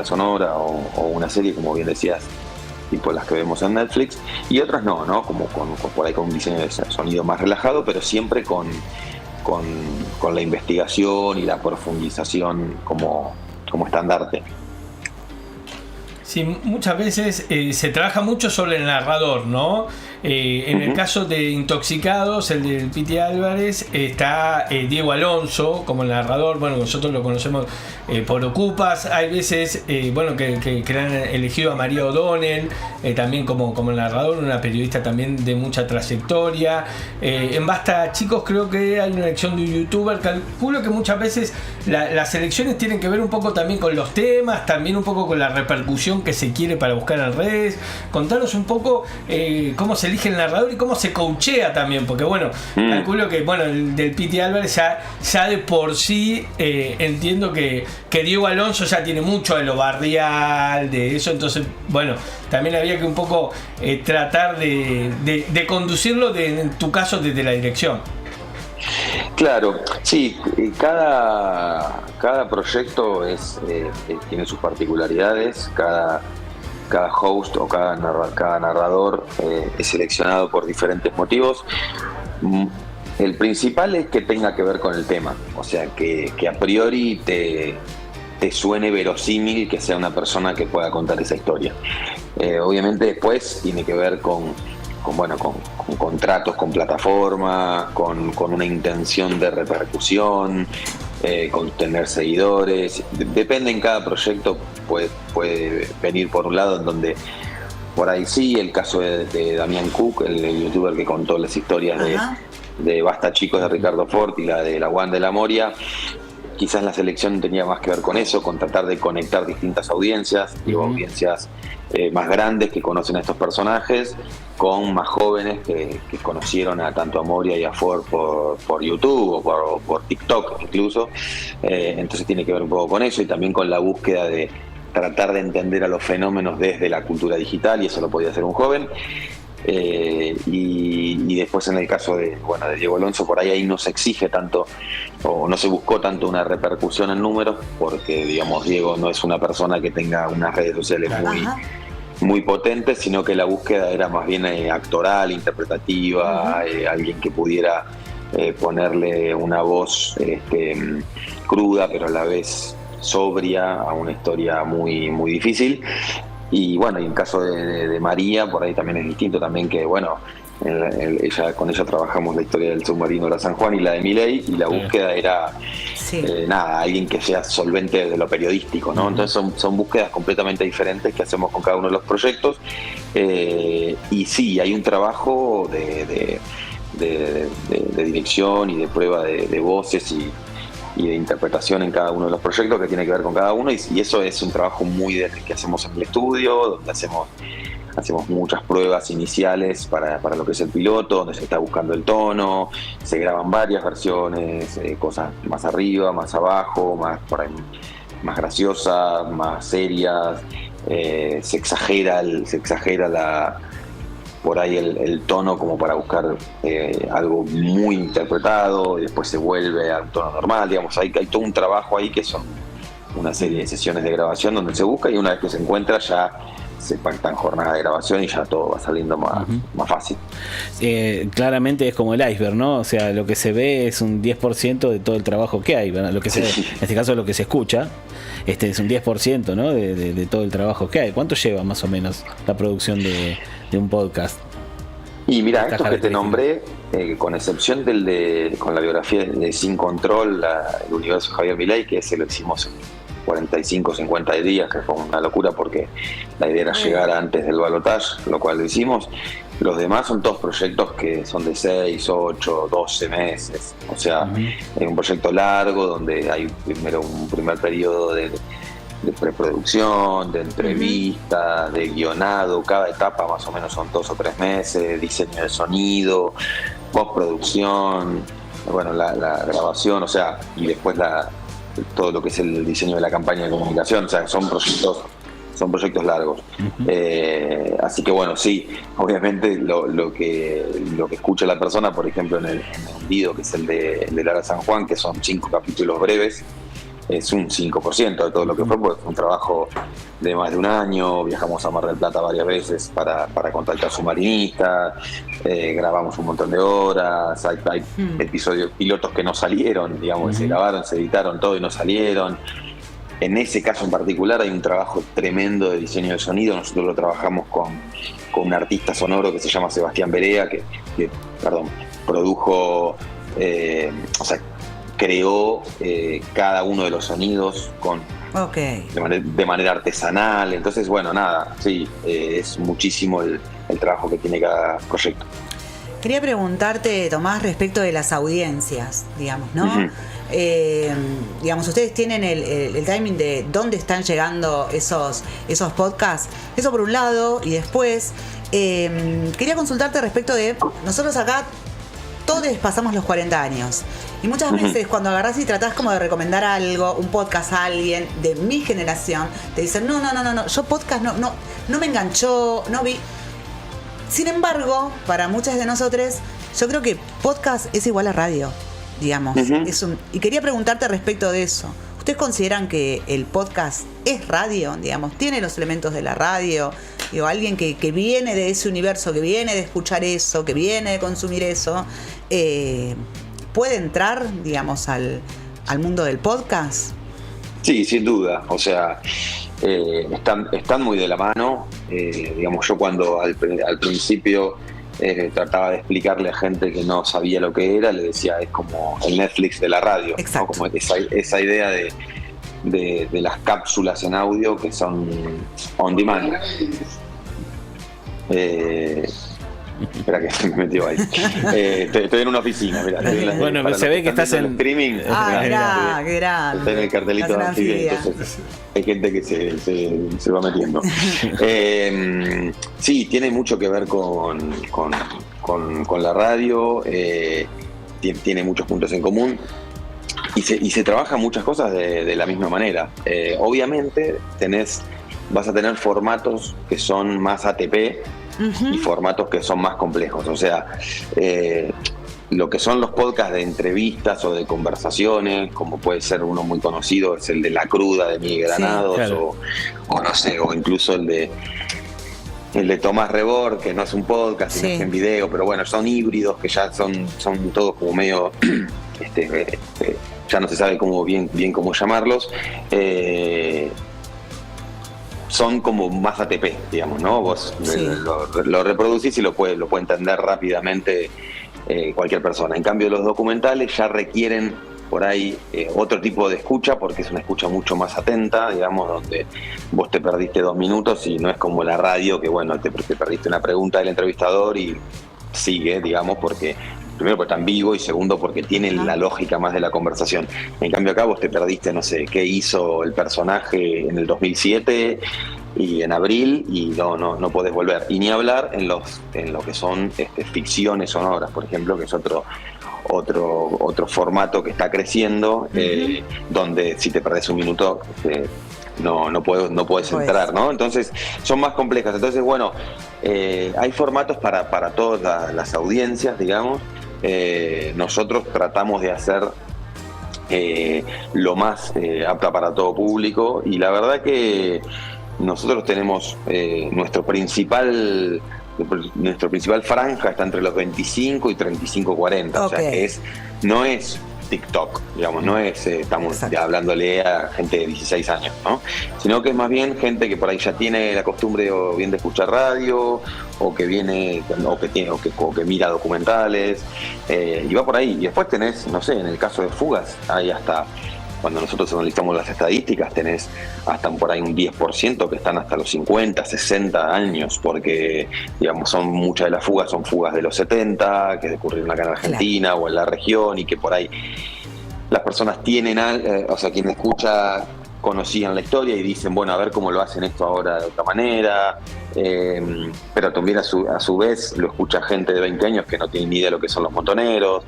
sonora o una serie, como bien decías, tipo las que vemos en Netflix, y otras no, como por ahí con un diseño de sonido más relajado, pero siempre con la investigación y la profundización como estandarte. Sí, muchas veces se trabaja mucho sobre el narrador, ¿no? En el caso de Intoxicados, el del Piti Álvarez, está Diego Alonso como el narrador. Bueno, nosotros lo conocemos por Ocupas. Hay veces que han elegido a María O'Donnell también como el narrador, una periodista también de mucha trayectoria. En Basta Chicos creo que hay una elección de un youtuber. Calculo que muchas veces las elecciones tienen que ver un poco también con los temas, también un poco con la repercusión que se quiere para buscar en redes. Contanos un poco cómo se elige el narrador y cómo se coachea también, porque calculo que el del Piti Álvarez ya de por sí entiendo que Diego Alonso ya tiene mucho de lo barrial, de eso, entonces también había que un poco tratar de conducirlo en tu caso desde la dirección. Claro, sí, cada proyecto tiene sus particularidades, cada host o cada narrador es seleccionado por diferentes motivos. El principal es que tenga que ver con el tema, o sea, que a priori te suene verosímil que sea una persona que pueda contar esa historia. Obviamente después tiene que ver con contratos con plataformas, con una intención de repercusión, con tener seguidores. Depende, en cada proyecto puede venir por un lado en donde por ahí sí, el caso de Damián Cook, el youtuber que contó las historias de Basta Chicos de Ricardo Ford y la de La One de la Moria. quizás la selección tenía más que ver con eso, con tratar de conectar distintas audiencias, audiencias más grandes que conocen a estos personajes, con más jóvenes que conocieron tanto a Moria y a Ford por YouTube o por TikTok incluso. Entonces tiene que ver un poco con eso y también con la búsqueda de tratar de entender a los fenómenos desde la cultura digital, y eso lo podía hacer un joven. Y después en el caso de Diego Alonso, por ahí no se exige tanto o no se buscó tanto una repercusión en números, porque digamos Diego no es una persona que tenga unas redes sociales muy potentes, sino que la búsqueda era más bien actoral, interpretativa, alguien que pudiera ponerle una voz cruda pero a la vez sobria a una historia muy, muy difícil. Y bueno, y en caso de María, por ahí también es distinto, también que bueno, con ella trabajamos la historia del submarino de la San Juan y la de Milei, y la búsqueda era alguien que sea solvente de lo periodístico, ¿no? Entonces son búsquedas completamente diferentes que hacemos con cada uno de los proyectos, y sí, hay un trabajo de dirección y de prueba de voces y de interpretación en cada uno de los proyectos que tiene que ver con cada uno, y eso es un trabajo muy que hacemos en el estudio, donde hacemos muchas pruebas iniciales para lo que es el piloto, donde se está buscando el tono, se graban varias versiones, cosas más arriba, más abajo, más por ahí, más graciosas, más serias, se exagera por ahí el tono como para buscar algo muy interpretado, y después se vuelve a un tono normal, digamos, hay todo un trabajo ahí que son una serie de sesiones de grabación donde se busca, y una vez que se encuentra ya se pactan jornadas de grabación y ya todo va saliendo más fácil. Claramente es como el iceberg, ¿no? O sea, lo que se ve es un 10% de todo el trabajo que hay, ¿verdad? Lo que se ve, en este caso lo que se escucha, es un 10%, ¿no? de todo el trabajo que hay. ¿Cuánto lleva más o menos la producción de un podcast? Y mira, estos que te nombré, con excepción con la biografía de Sin Control, el universo Javier Milei, que ese lo hicimos en 45, 50 días, que fue una locura porque la idea era llegar antes del balotaje, lo cual lo hicimos. Los demás son todos proyectos que son de 6, 8, 12 meses. O sea, es un proyecto largo donde hay primero un primer periodo de preproducción, de entrevistas, de guionado. Cada etapa más o menos son 2 o 3 meses, diseño de sonido, postproducción, bueno, la grabación, o sea, y después todo lo que es el diseño de la campaña de comunicación. O sea, son proyectos largos. Así que bueno, sí, obviamente lo que escucha la persona, por ejemplo en el video, que es el de Lara San Juan, que son 5 capítulos breves, es un 5% de todo lo que fue, porque fue un trabajo de más de un año. Viajamos a Mar del Plata varias veces para contactar submarinistas, grabamos un montón de horas, hay episodios pilotos que no salieron, digamos, que se grabaron, se editaron todo y no salieron. En ese caso en particular hay un trabajo tremendo de diseño de sonido. Nosotros lo trabajamos con un artista sonoro que se llama Sebastián Berea, que produjo, o sea, creó cada uno de los sonidos de manera artesanal. Entonces, bueno, nada, sí, es muchísimo el trabajo que tiene cada proyecto. Quería preguntarte, Tomás, respecto de las audiencias, digamos, ¿no? Digamos, ustedes tienen el timing de dónde están llegando esos podcasts. Eso por un lado, y después quería consultarte respecto de nosotros acá todos pasamos los 40 años. Y muchas veces cuando agarrás y tratás como de recomendar algo, un podcast a alguien de mi generación, te dicen, no, yo podcast no me enganchó, no vi. Sin embargo, para muchas de nosotros, yo creo que podcast es igual a radio, digamos. Y quería preguntarte respecto de eso. ¿Ustedes consideran que el podcast es radio, digamos? ¿Tiene los elementos de la radio? Digo, alguien que viene de ese universo, que viene de escuchar eso, que viene de consumir eso, ¿puede entrar, digamos, al mundo del podcast? Sí, sin duda. O sea, están muy de la mano. Digamos, yo cuando al principio trataba de explicarle a gente que no sabía lo que era, le decía, es como el Netflix de la radio, ¿no? Como esa idea de las cápsulas en audio que son on demand. Espera que se me metió ahí. Estoy en una oficina, mirá. Bueno, se ve que estás en streaming. Mirá, qué grande. Está en el cartelito de así, entonces hay gente que se va metiendo. Sí, tiene mucho que ver con la radio, tiene muchos puntos en común y se trabajan muchas cosas de la misma manera. Obviamente vas a tener formatos que son más ATP y formatos que son más complejos. O sea, lo que son los podcasts de entrevistas o de conversaciones, como puede ser uno muy conocido, es el de La Cruda de Miguel Granados, sí, claro. o no sé, o incluso el de Tomás Rebord, que no es un podcast, sino es en video, pero bueno, son híbridos que ya son todos como medio ya no se sabe bien cómo llamarlos. Son como más ATP, digamos, ¿no? Vos lo reproducís y lo puede entender rápidamente cualquier persona. En cambio, los documentales ya requieren por ahí otro tipo de escucha, porque es una escucha mucho más atenta, digamos, donde vos te perdiste 2 minutos y no es como la radio, que bueno, te perdiste una pregunta del entrevistador y sigue, digamos, porque primero porque está en vivo y segundo porque tiene la lógica más de la conversación. En cambio acá vos te perdiste, no sé, qué hizo el personaje en el 2007 y en abril y no podés volver. Y ni hablar en lo que son ficciones sonoras, por ejemplo, que es otro formato que está creciendo, donde si te perdés un minuto no puedes entrar, ¿no? Entonces son más complejas. Entonces, bueno, hay formatos para todas las audiencias, digamos. Nosotros tratamos de hacer lo más apta para todo público y la verdad que nosotros tenemos nuestro principal franja está entre los 25 y 35-40, o sea que no es TikTok, digamos, no es estamos hablándole a gente de 16 años, ¿no? Sino que es más bien gente que por ahí ya tiene la costumbre o bien de escuchar radio o que viene o que mira documentales y va por ahí. Y después tenés, no sé, en el caso de Fugas hay hasta, cuando nosotros analizamos las estadísticas, tenés hasta por ahí un 10% que están hasta los 50, 60 años, porque, digamos, muchas de las fugas son fugas de los 70, que ocurrieron acá en Argentina o en la región, y que por ahí las personas tienen, o sea, quien escucha conocían la historia y dicen, bueno, a ver cómo lo hacen esto ahora de otra manera, pero también a su vez lo escucha gente de 20 años que no tiene ni idea de lo que son los montoneros.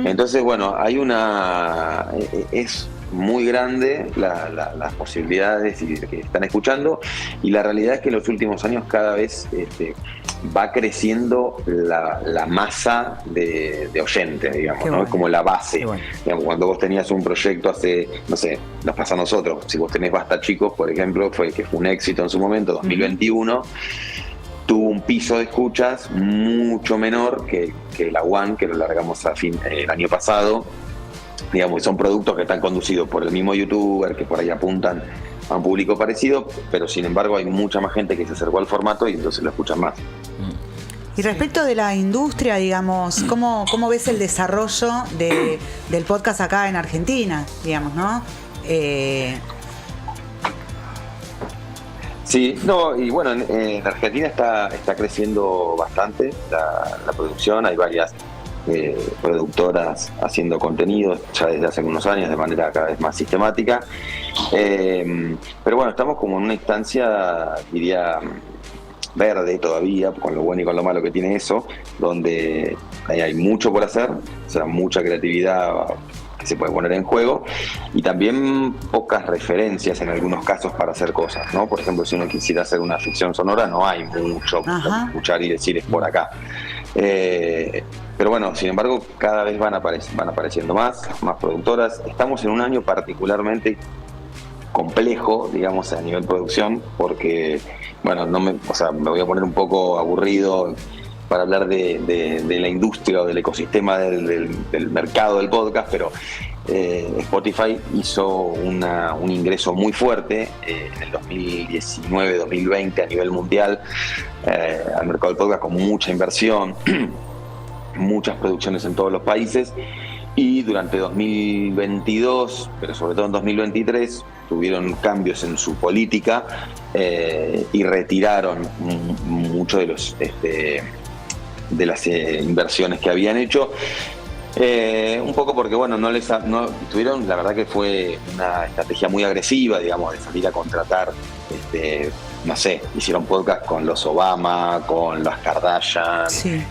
Entonces, bueno, es muy grande las posibilidades que están escuchando, y la realidad es que en los últimos años cada vez va creciendo la masa de oyentes, digamos, ¿no? Es como la base. Bueno. Digamos, cuando vos tenías un proyecto hace, no sé, nos pasa a nosotros, si vos tenés Basta Chicos, por ejemplo, que fue un éxito en su momento, 2021, tuvo un piso de escuchas mucho menor que la One, que lo largamos el año pasado. Digamos, son productos que están conducidos por el mismo youtuber, que por ahí apuntan a un público parecido, pero sin embargo hay mucha más gente que se acercó al formato y entonces lo escuchan más. Y respecto de la industria, digamos, ¿cómo ves el desarrollo del podcast acá en Argentina, digamos, no? Sí, y bueno, en Argentina está creciendo bastante la producción, hay varias productoras haciendo contenido ya desde hace algunos años de manera cada vez más sistemática, pero bueno, estamos como en una instancia, diría, verde todavía, con lo bueno y con lo malo que tiene eso, donde hay mucho por hacer, o sea, mucha creatividad que se puede poner en juego y también pocas referencias en algunos casos para hacer cosas, ¿no? Por ejemplo, si uno quisiera hacer una ficción sonora, no hay mucho para escuchar y decir es por acá. Pero bueno, sin embargo, cada vez van apareciendo más productoras. Estamos en un año particularmente complejo, digamos, a nivel producción, porque, bueno, me voy a poner un poco aburrido para hablar de la industria o del ecosistema del mercado del podcast, pero Spotify hizo un ingreso muy fuerte en el 2019-2020 a nivel mundial al mercado del podcast, con mucha inversión, muchas producciones en todos los países, y durante 2022, pero sobre todo en 2023, tuvieron cambios en su política y retiraron muchos de inversiones que habían hecho. Un poco porque, bueno, no tuvieron, la verdad que fue una estrategia muy agresiva, digamos, de salir a contratar, no sé, hicieron podcast con los Obama, con las Kardashian, Sí.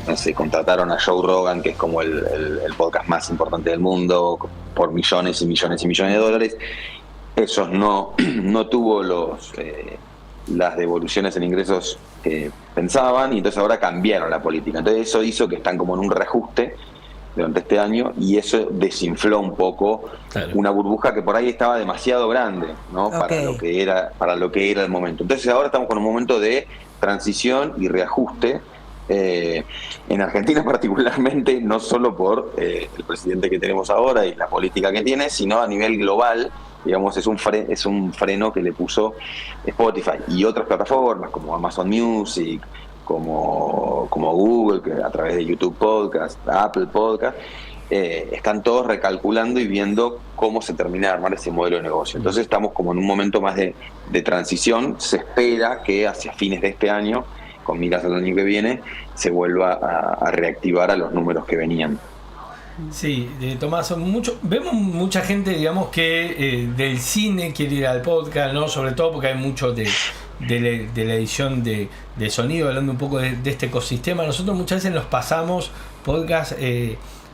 No sé, contrataron a Joe Rogan, que es como el podcast más importante del mundo, por millones y millones y millones de dólares. Esos no tuvo las devoluciones en ingresos que pensaban, y entonces ahora cambiaron la política. Entonces eso hizo que están como en un reajuste durante este año, y eso desinfló un poco una burbuja que por ahí estaba demasiado grande, ¿no? Okay. para lo que era el momento. Entonces ahora estamos con un momento de transición y reajuste. En Argentina particularmente, no solo por el presidente que tenemos ahora y la política que tiene, sino a nivel global. Digamos, es un freno que le puso Spotify y otras plataformas como Amazon Music, como Google, que a través de YouTube Podcast, Apple Podcast, están todos recalculando y viendo cómo se termina de armar ese modelo de negocio. Entonces estamos como en un momento más de transición. Se espera que hacia fines de este año, con miras al año que viene, se vuelva a reactivar a los números que venían. Sí, Tomás, vemos mucha gente, digamos, que del cine quiere ir al podcast, ¿no? Sobre todo porque hay mucho de la edición de sonido, hablando un poco de este ecosistema. Nosotros muchas veces nos pasamos podcast,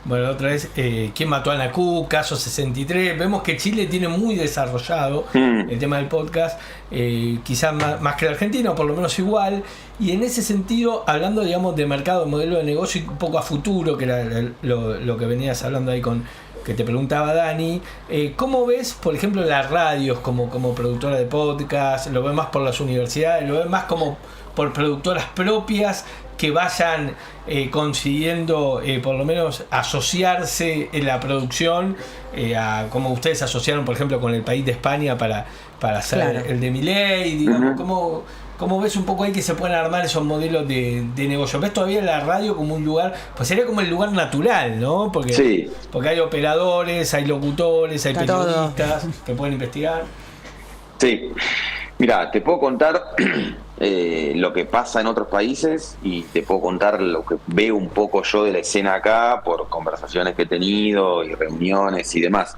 bueno, otra vez, ¿Quién mató a Ana Q? Caso 63. Vemos que Chile tiene muy desarrollado el tema del podcast, quizás más que el argentino, por lo menos igual. Y en ese sentido, hablando, digamos, de mercado, modelo de negocio y un poco a futuro, que era lo que venías hablando ahí que te preguntaba Dani, ¿cómo ves, por ejemplo, las radios como productora de podcast? ¿Lo ves más por las universidades? ¿Lo ves más como por productoras propias que vayan consiguiendo por lo menos asociarse en la producción, como ustedes asociaron, por ejemplo, con El País de España para hacer el de Milei, digamos? ¿Cómo ves un poco ahí que se pueden armar esos modelos de negocio? ¿Ves todavía la radio como un lugar, pues sería como el lugar natural, ¿no? Porque hay operadores, hay locutores, hay periodistas que pueden investigar. Sí, mira, te puedo contar lo que pasa en otros países, y te puedo contar lo que veo un poco yo de la escena acá por conversaciones que he tenido y reuniones y demás.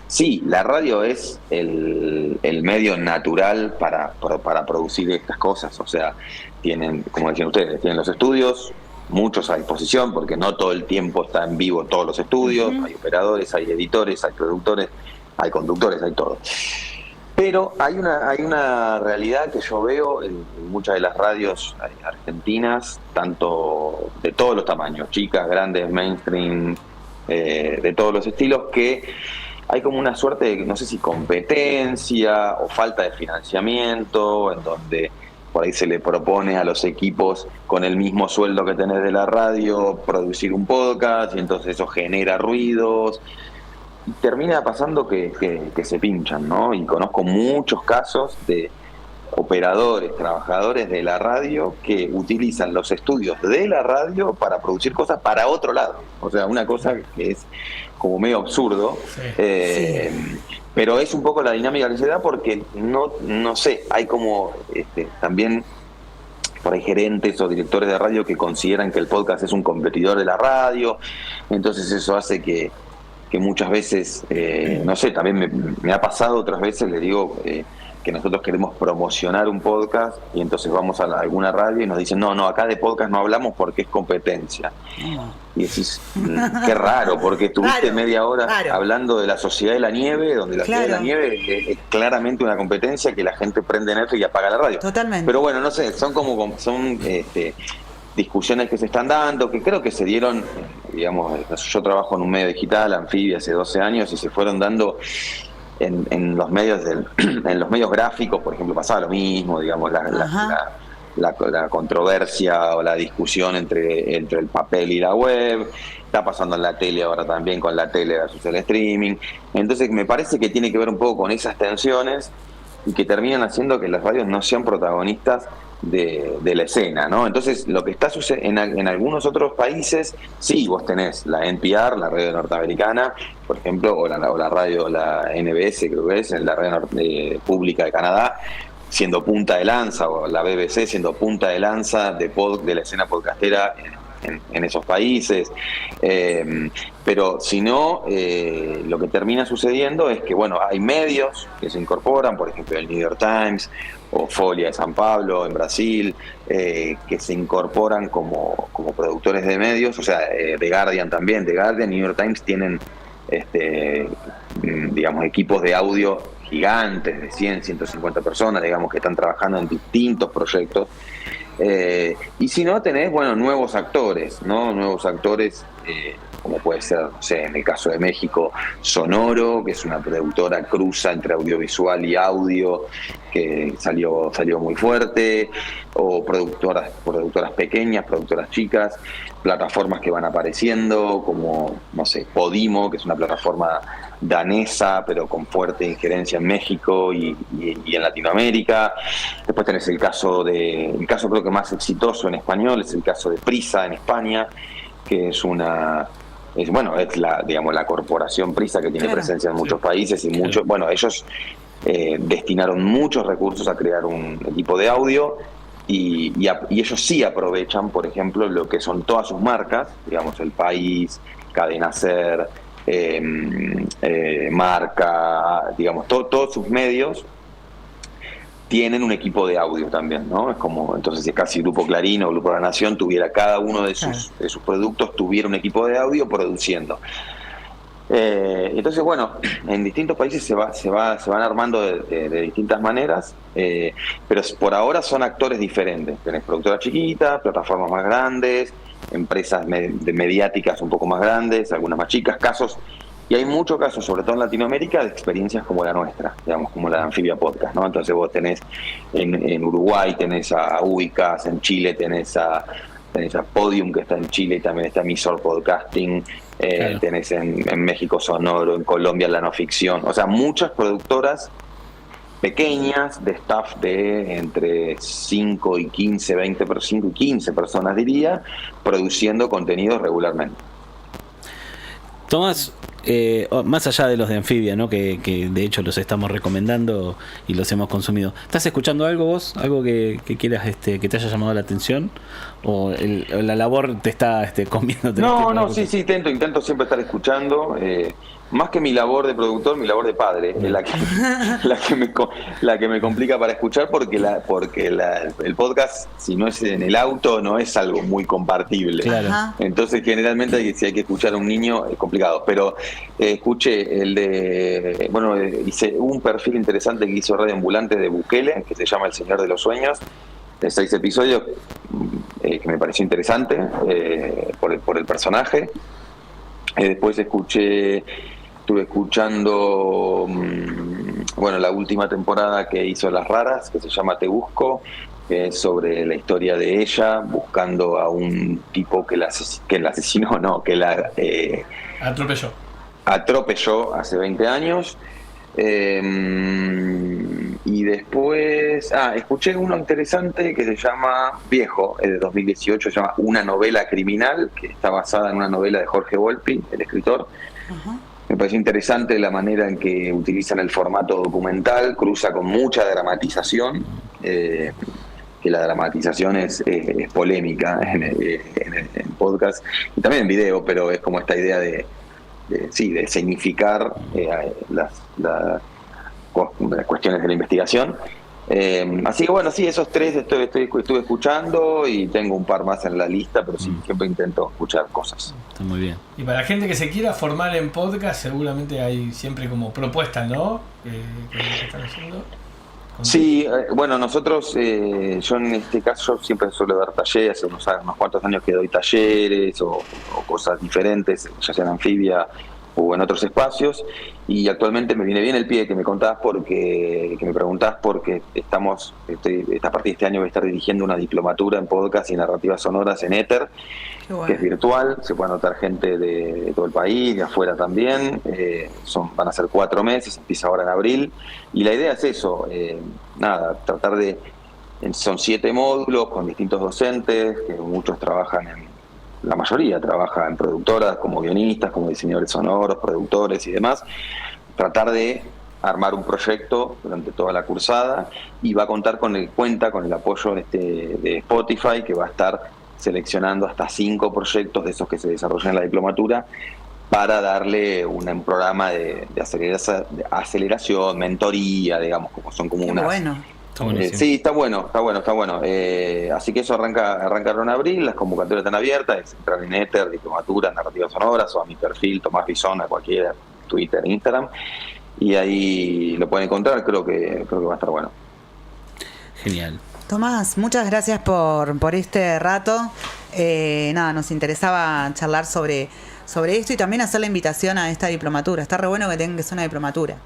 Sí, la radio es el medio natural para producir estas cosas. O sea, tienen, como decían ustedes, tienen los estudios, muchos a disposición, porque no todo el tiempo está en vivo todos los estudios. Hay operadores, hay editores, hay productores, hay conductores, hay todo. Pero hay una realidad que yo veo en muchas de las radios argentinas, tanto de todos los tamaños, chicas, grandes, mainstream, de todos los estilos, que hay como una suerte de, no sé si competencia o falta de financiamiento, en donde por ahí se le propone a los equipos con el mismo sueldo que tenés de la radio producir un podcast, y entonces eso genera ruidos. Y termina pasando que se pinchan, ¿no? Y conozco muchos casos de operadores, trabajadores de la radio que utilizan los estudios de la radio para producir cosas para otro lado. O sea, una cosa que es como medio absurdo. Pero es un poco la dinámica que se da, porque no sé, hay como también por ahí gerentes o directores de radio que consideran que el podcast es un competidor de la radio. Entonces eso hace que muchas veces, no sé, también me ha pasado otras veces, le digo que nosotros queremos promocionar un podcast, y entonces vamos a alguna radio y nos dicen, no, acá de podcast no hablamos porque es competencia. Y decís, qué raro, porque estuviste media hora hablando de la Sociedad de la Nieve, donde la Sociedad de la Nieve es claramente una competencia, que la gente prende Netflix y apaga la radio. Totalmente. Pero bueno, no sé, son discusiones que se están dando, que creo que se dieron, digamos, yo trabajo en un medio digital, Anfibia, hace 12 años, y se fueron dando en los medios en los medios gráficos, por ejemplo, pasaba lo mismo, digamos, la controversia o la discusión entre el papel y la web. Está pasando en la tele ahora también, con la tele versus el streaming. Entonces me parece que tiene que ver un poco con esas tensiones, y que terminan haciendo que las radios no sean protagonistas de la escena, ¿no? Entonces, lo que está sucediendo en algunos otros países, sí, vos tenés la NPR, la radio norteamericana, por ejemplo, o la radio, la NBS, creo que es, la radio pública de Canadá, siendo punta de lanza, o la BBC siendo punta de lanza de la escena podcastera en esos países. Pero si no, lo que termina sucediendo es que, bueno, hay medios que se incorporan, por ejemplo el New York Times o Folia de San Pablo en Brasil, que se incorporan como productores de medios, o sea, The Guardian también. The Guardian y New York Times tienen digamos, equipos de audio gigantes de 100, 150 personas, digamos, que están trabajando en distintos proyectos. Y si no, tenés, bueno, nuevos actores, ¿no? Nuevos actores, como puede ser, no sé, en el caso de México, Sonoro, que es una productora cruza entre audiovisual y audio, que salió muy fuerte, o productoras pequeñas, productoras chicas, plataformas que van apareciendo, como, no sé, Podimo, que es una plataforma danesa, pero con fuerte injerencia en México y en Latinoamérica. Después tenés el caso creo que más exitoso en español, es el caso de Prisa en España, que es la corporación Prisa, que tiene presencia en muchos países y muchos, bueno, ellos destinaron muchos recursos a crear un equipo de audio y ellos sí aprovechan, por ejemplo, lo que son todas sus marcas, digamos, El País, Cadena Ser, Marca, digamos, todos sus medios tienen un equipo de audio también, ¿no? Es como, entonces, si casi Grupo Clarín o Grupo La Nación tuviera, cada uno de sus productos tuviera un equipo de audio produciendo. Entonces, bueno, en distintos países se van armando de distintas maneras, pero por ahora son actores diferentes. Tenés productoras chiquitas, plataformas más grandes, empresas mediáticas un poco más grandes, algunas más chicas, y hay muchos casos, sobre todo en Latinoamérica, de experiencias como la nuestra, digamos, como la de Anfibia Podcast, ¿no? Entonces vos tenés en Uruguay, tenés a Ubicas, en Chile tenés a Podium, que está en Chile, y también está Emisor Podcasting, tenés en México Sonoro, en Colombia La No Ficción, o sea, muchas productoras pequeñas, de staff de entre 5 y 15, 5 y 15 personas, diría, produciendo contenidos regularmente. Tomás, más allá de los de Anfibia, ¿no? Que de hecho los estamos recomendando y los hemos consumido, ¿estás escuchando algo vos? ¿Algo que quieras que te haya llamado la atención? ¿O la labor te está comiendo? Sí, intento siempre estar escuchando. Más que mi labor de productor, mi labor de padre es la que me complica para escuchar, porque el podcast, si no es en el auto, no es algo muy compartible. Claro. Entonces, generalmente, si hay que escuchar a un niño, es complicado. Pero escuché hice un perfil interesante que hizo Radio Ambulante de Bukele, que se llama El Señor de los Sueños, de 6 episodios, que me pareció interesante por el personaje. Después estuve escuchando la última temporada que hizo Las Raras, que se llama Te Busco, que es sobre la historia de ella buscando a un tipo que la atropelló hace 20 años. Y después escuché uno interesante que se llama Viejo, es de 2018, se llama Una novela criminal, que está basada en una novela de Jorge Volpi, el escritor. Me pareció interesante la manera en que utilizan el formato documental, cruza con mucha dramatización, que la dramatización es polémica en podcast y también en video, pero es como esta idea de significar las cuestiones de la investigación. Así que bueno, sí, esos 3 estuve escuchando, y tengo un par más en la lista, pero sí, siempre intento escuchar cosas. Está muy bien. Y para la gente que se quiera formar en podcast, seguramente hay siempre como propuestas, ¿no? Que están haciendo. Sí, bueno, nosotros, yo en este caso siempre suelo dar talleres, hace unos cuantos años que doy talleres o cosas diferentes, ya sea en Anfibia o en otros espacios, y actualmente me viene bien el pie que me preguntás, porque a partir de este año voy a estar dirigiendo una diplomatura en podcast y narrativas sonoras en Éter, que es virtual, se puede anotar gente de todo el país, de afuera también, van a ser 4 meses, empieza ahora en abril, y la idea es eso, tratar son 7 módulos con distintos docentes, que muchos la mayoría trabaja en productoras, como guionistas, como diseñadores sonoros, productores y demás. Tratar de armar un proyecto durante toda la cursada y va a contar cuenta con el apoyo de Spotify, que va a estar seleccionando hasta 5 proyectos de esos que se desarrollan en la diplomatura para darle un programa de aceleración, mentoría, digamos, como unas... Bueno. Sí, está bueno. Así que eso arrancaron en abril, las convocatorias están abiertas, entrar en Éter, Diplomatura, Narrativas Sonoras, o a mi perfil, Tomás Bisón, a cualquier Twitter, Instagram, y ahí lo pueden encontrar, creo que va a estar bueno. Genial. Tomás, muchas gracias por este rato. Nos interesaba charlar sobre esto y también hacer la invitación a esta diplomatura. Está re bueno que tengan que ser una diplomatura.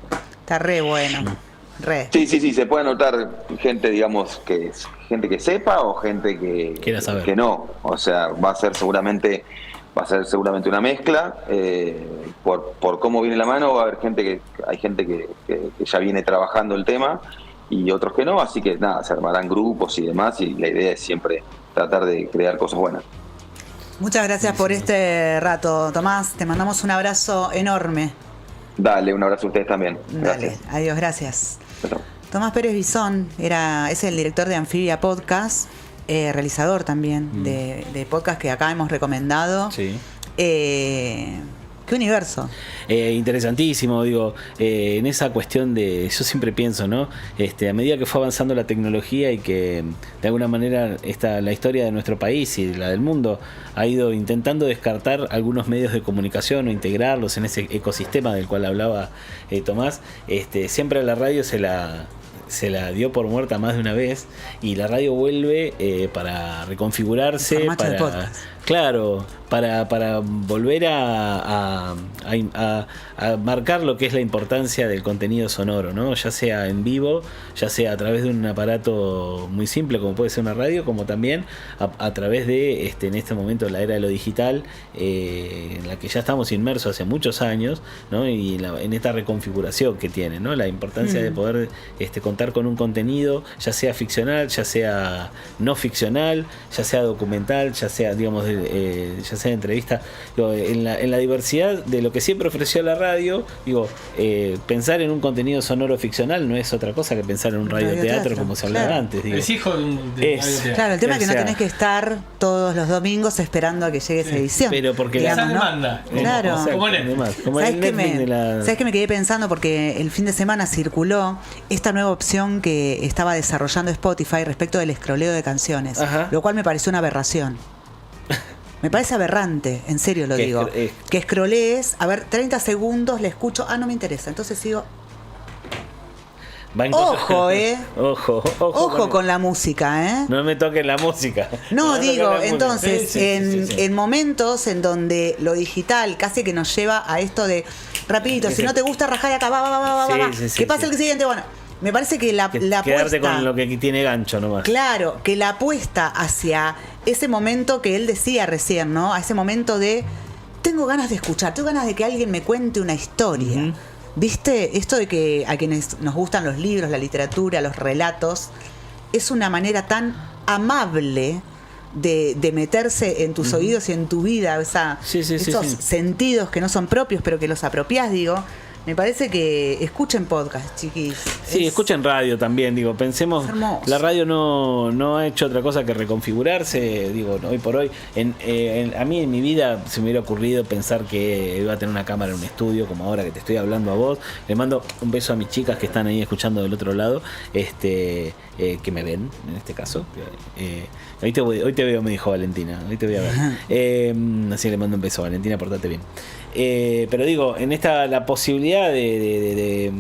Está re bueno. Sí, se puede anotar gente, digamos, gente que sepa o gente que no. O sea, va a ser seguramente una mezcla. Por cómo viene la mano, va a haber hay gente que ya viene trabajando el tema y otros que no, así que nada, se armarán grupos y demás, y la idea es siempre tratar de crear cosas buenas. Muchas gracias por este rato, Tomás. Te mandamos un abrazo enorme. Dale, un abrazo a ustedes también. Gracias. Dale, adiós, gracias. Chao. Tomás Pérez Bisón es el director de Anfibia Podcast, realizador también de podcast que acá hemos recomendado. Sí. ¿Qué universo? Interesantísimo, digo, en esa cuestión yo siempre pienso, ¿no? A medida que fue avanzando la tecnología y que de alguna manera la historia de nuestro país y la del mundo ha ido intentando descartar algunos medios de comunicación o integrarlos en ese ecosistema del cual hablaba Tomás, siempre a la radio se la dio por muerta más de una vez, y la radio vuelve para reconfigurarse, para volver a marcar lo que es la importancia del contenido sonoro, ¿no? Ya sea en vivo, ya sea a través de un aparato muy simple como puede ser una radio, como también a través de en este momento la era de lo digital, en la que ya estamos inmersos hace muchos años, ¿no? Y en esta reconfiguración que tiene, ¿no? La importancia de poder contar con un contenido, ya sea ficcional, ya sea no ficcional, ya sea documental, ya sea, digamos, ya sea entrevista, en la diversidad de lo que siempre ofreció la radio. Pensar en un contenido sonoro ficcional no es otra cosa que pensar en un radioteatro, como se hablaba antes. Es hijo de un radioteatro. Claro, el tema es que no tenés que estar todos los domingos esperando a que llegue esa edición. Pero porque esa demanda. Claro. ¿Sabes qué me quedé pensando? Porque el fin de semana circuló esta nueva opción que estaba desarrollando Spotify respecto del escroleo de canciones, lo cual me pareció una aberración. Me parece aberrante, en serio lo digo. Que scrollees, 30 segundos, le escucho, no me interesa, entonces sigo. Ojo con la música, No me toquen la música. No, digo, entonces, en momentos en donde lo digital casi que nos lleva a esto de rapidito, si no te gusta, rajá de acá, va. ¿Qué pasa el siguiente? Bueno, me parece que la quedarte apuesta, con lo que tiene gancho nomás. Claro, que la apuesta hacia ese momento que él decía recién, ¿no? A ese momento de tengo ganas de escuchar, tengo ganas de que alguien me cuente una historia. ¿Viste? Esto de que a quienes nos gustan los libros, la literatura, los relatos, es una manera tan amable de meterse en tus oídos y en tu vida, esos sentidos que no son propios, pero que los apropiás, digo. Me parece que escuchen podcast, chiquis. Sí, escuchen radio también, pensemos, la radio no ha hecho otra cosa que reconfigurarse, hoy por hoy. A mí en mi vida se me hubiera ocurrido pensar que iba a tener una cámara en un estudio, como ahora que te estoy hablando a vos. Le mando un beso a mis chicas que están ahí escuchando del otro lado, que me ven, en este caso. Hoy te veo, me dijo Valentina, hoy te voy a ver. Así le mando un beso, Valentina, portate bien. Pero en la posibilidad de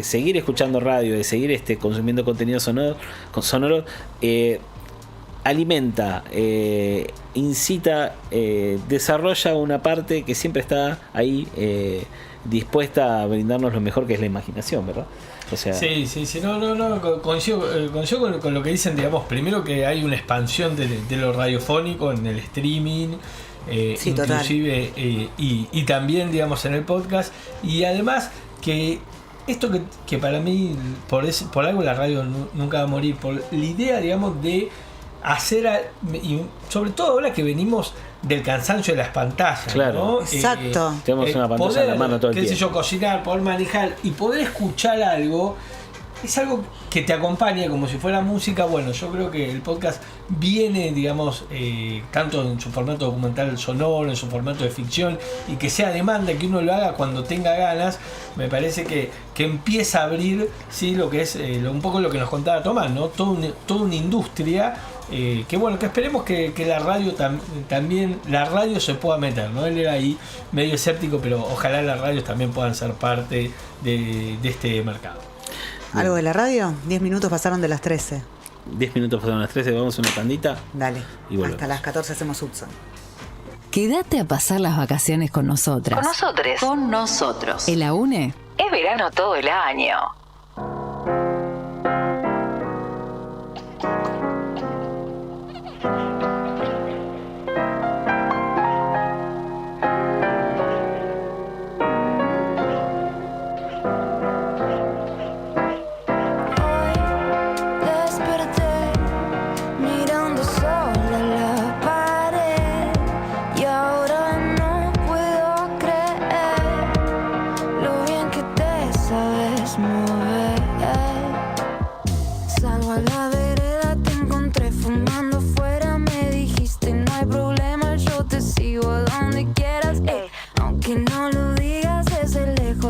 seguir escuchando radio, de seguir consumiendo contenido sonoro, alimenta, incita, desarrolla una parte que siempre está ahí dispuesta a brindarnos lo mejor, que es la imaginación, ¿verdad? O sea, sí, coincido con lo que dicen, primero que hay una expansión de lo radiofónico en el streaming, inclusive y también en el podcast, y además que esto que para mí por algo la radio nunca va a morir, por la idea de hacer, y sobre todo ahora que venimos del cansancio de las pantallas, claro, ¿no? Exacto. Tenemos una pantalla poder, en la mano todo el tiempo. Qué sé yo, cocinar, poder manejar y poder escuchar algo. Es algo que te acompaña como si fuera música. Bueno, yo creo que el podcast viene, digamos, tanto en su formato documental sonoro, en su formato de ficción, y que sea demanda, que uno lo haga cuando tenga ganas. Me parece que empieza a abrir, ¿sí?, lo que es un poco lo que nos contaba Tomás, ¿no? Toda una industria que bueno, que esperemos que la radio también, la radio se pueda meter, ¿no? Él era ahí medio escéptico, pero ojalá las radios también puedan ser parte de este mercado. ¿Algo de la radio? 10 minutos pasaron de las 13. 10 minutos pasaron las 13, vamos a una tandita. Dale, y volvemos. Hasta las 14 hacemos Hudson. Quédate a pasar las vacaciones con nosotras. Con nosotros. Con nosotros. En la UNE Es verano todo el año.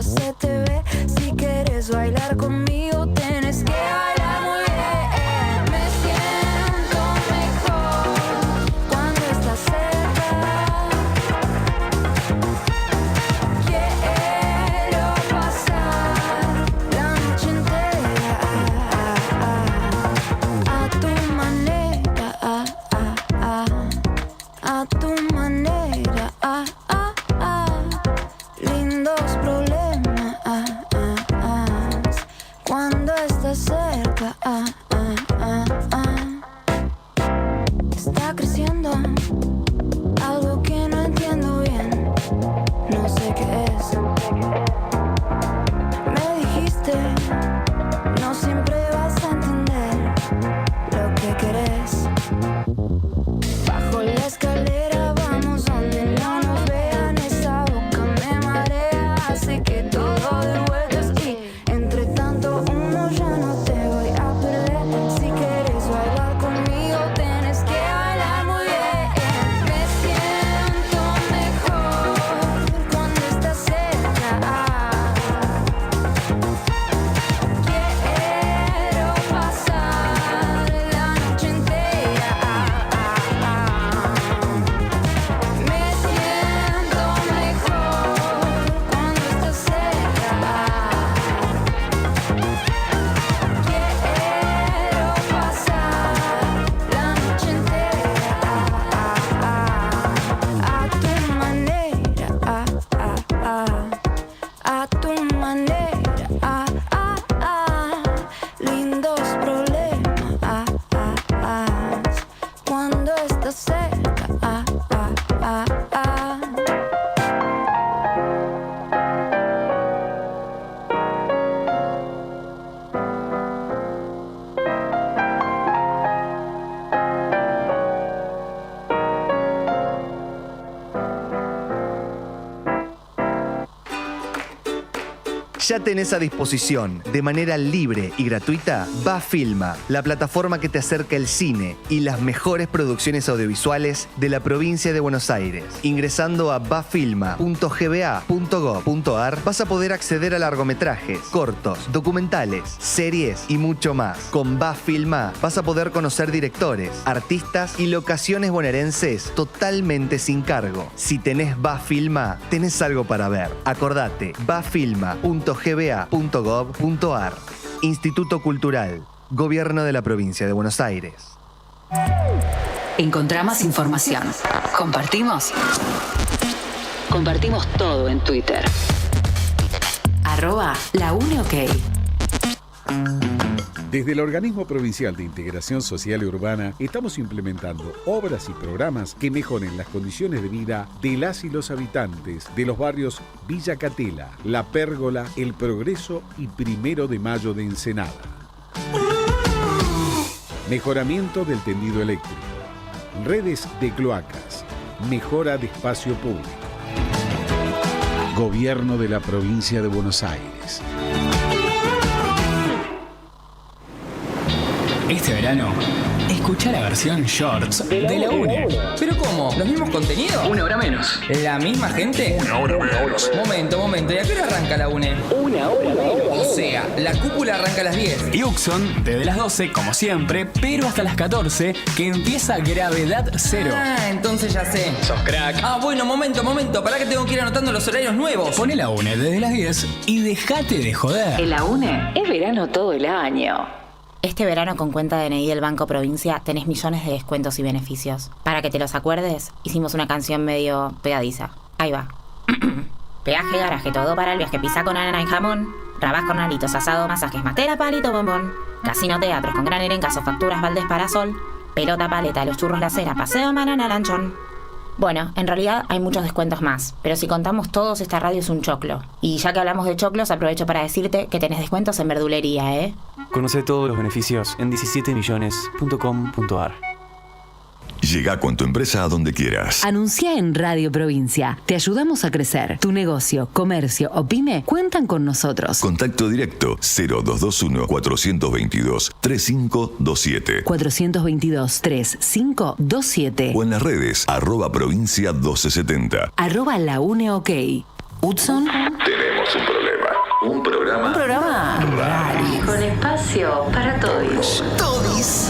Se te ve, si quieres bailar conmigo tienes que bailar muy bien. Me siento mejor cuando estás cerca. Quiero pasar la noche entera a tu manera, a tu manera, lindos problemas cuando estás cerca. Está creciendo algo que no entiendo bien, no sé qué es. Me dijiste, no siempre vas a entender lo que querés. Bajo la escalera vamos donde no nos vean, esa boca me marea, hace que todo de vueltas y entre tanto humo ya no te voy a perder. Si quieres bailar conmigo tienes que bailar muy bien. Me siento mejor cuando estás cerca. Quiero pasar la noche entera. Me siento mejor cuando estás cerca. Quiero pasar la noche entera a tu manera, a tu manera, lindos problemas cuando estás cerca. Ya tenés a disposición, de manera libre y gratuita, Bafilma, la plataforma que te acerca el cine y las mejores producciones audiovisuales de la provincia de Buenos Aires. Ingresando a bafilma.gba.gov.ar vas a poder acceder a largometrajes, cortos, documentales, series y mucho más. Con Bafilma vas a poder conocer directores, artistas y locaciones bonaerenses totalmente sin cargo. Si tenés Bafilma, tenés algo para ver. Acordate, bafilma.gba.gov.ar. Instituto Cultural, Gobierno de la Provincia de Buenos Aires. Encontrá más información. Compartimos todo en Twitter. @LaUneOK. Desde el Organismo Provincial de Integración Social y Urbana estamos implementando obras y programas que mejoren las condiciones de vida de las y los habitantes de los barrios Villa Catela, La Pérgola, El Progreso y 1 de Mayo de Ensenada. mejoramiento del tendido eléctrico, redes de cloacas, mejora de espacio público. Gobierno de la Provincia de Buenos Aires. Este verano, escucha la versión Shorts de la UNE. ¿Pero cómo? ¿Los mismos contenidos? Una hora menos. ¿La misma gente? Una hora menos. Momento. ¿Y a qué hora arranca la UNE? Una hora menos. O sea, la cúpula arranca a las 10. Y Uxon, desde las 12, como siempre, pero hasta las 14, que empieza Gravedad Cero. Ah, entonces ya sé. Sos crack. Ah, bueno, momento. Pará que tengo que ir anotando los horarios nuevos. Poné la UNE desde las 10 y dejate de joder. En la UNE es verano todo el año. Este verano con cuenta DNI del Banco Provincia tenés millones de descuentos y beneficios. Para que te los acuerdes, hicimos una canción medio pegadiza. Ahí va. Peaje, garaje, todo para el viaje, pizza con anana y jamón. Rabás, cornalitos, asado, masajes, matera, palito, bombón. Casino, teatros con gran elencazo, facturas, baldes, parasol. Pelota, paleta, los churros, la cera, paseo, banana, lanchón. Bueno, en realidad hay muchos descuentos más, pero si contamos todos, esta radio es un choclo. Y ya que hablamos de choclos, aprovecho para decirte que tenés descuentos en verdulería, ¿eh? Conoce todos los beneficios en 17millones.com.ar. Llega con tu empresa a donde quieras. Anuncia en Radio Provincia. Te ayudamos a crecer. Tu negocio, comercio o pyme cuentan con nosotros. Contacto directo 0221-422-3527. 422-3527. O en las redes @provincia 1270. @la UNE OK. Hudson. Tenemos un problema. Un programa raro. Con espacio para todos. Todis.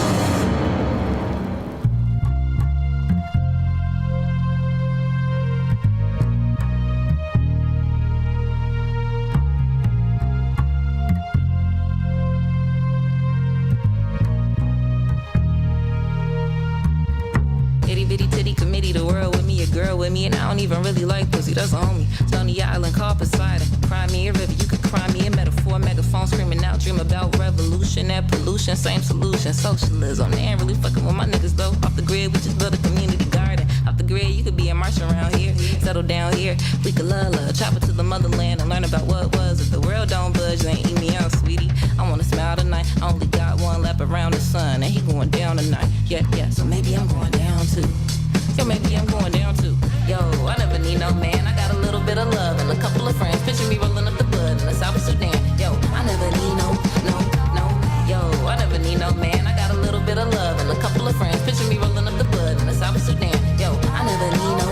Itty bitty titty committee, the world with me, a girl with me, and I don't even really like pussy, that's on me. Stony Island, call Poseidon, cry me a river, you could cry me a metaphor, megaphone screaming out, dream about revolution, that pollution, same solution, socialism. They ain't really fucking with my niggas though, off the grid, we just build a community garden. Off the grid, you could be a march around here, settle down here, we could love, travel to the motherland and learn about what was. If the world don't budge, then eat me out, sweetie. I wanna smile tonight, I only got one lap around the sun, and he going down tonight, yeah, so maybe I'm going down too. Yo, maybe I'm going down too. Yo, I never need no man. I got a little bit of love and a couple of friends. Picture me rolling up the bud in the South Sudan. Yo, I never need no. Yo, I never need no man. I got a little bit of love and a couple of friends. Picture me rolling up the bud in the South Sudan. Yo, I never need no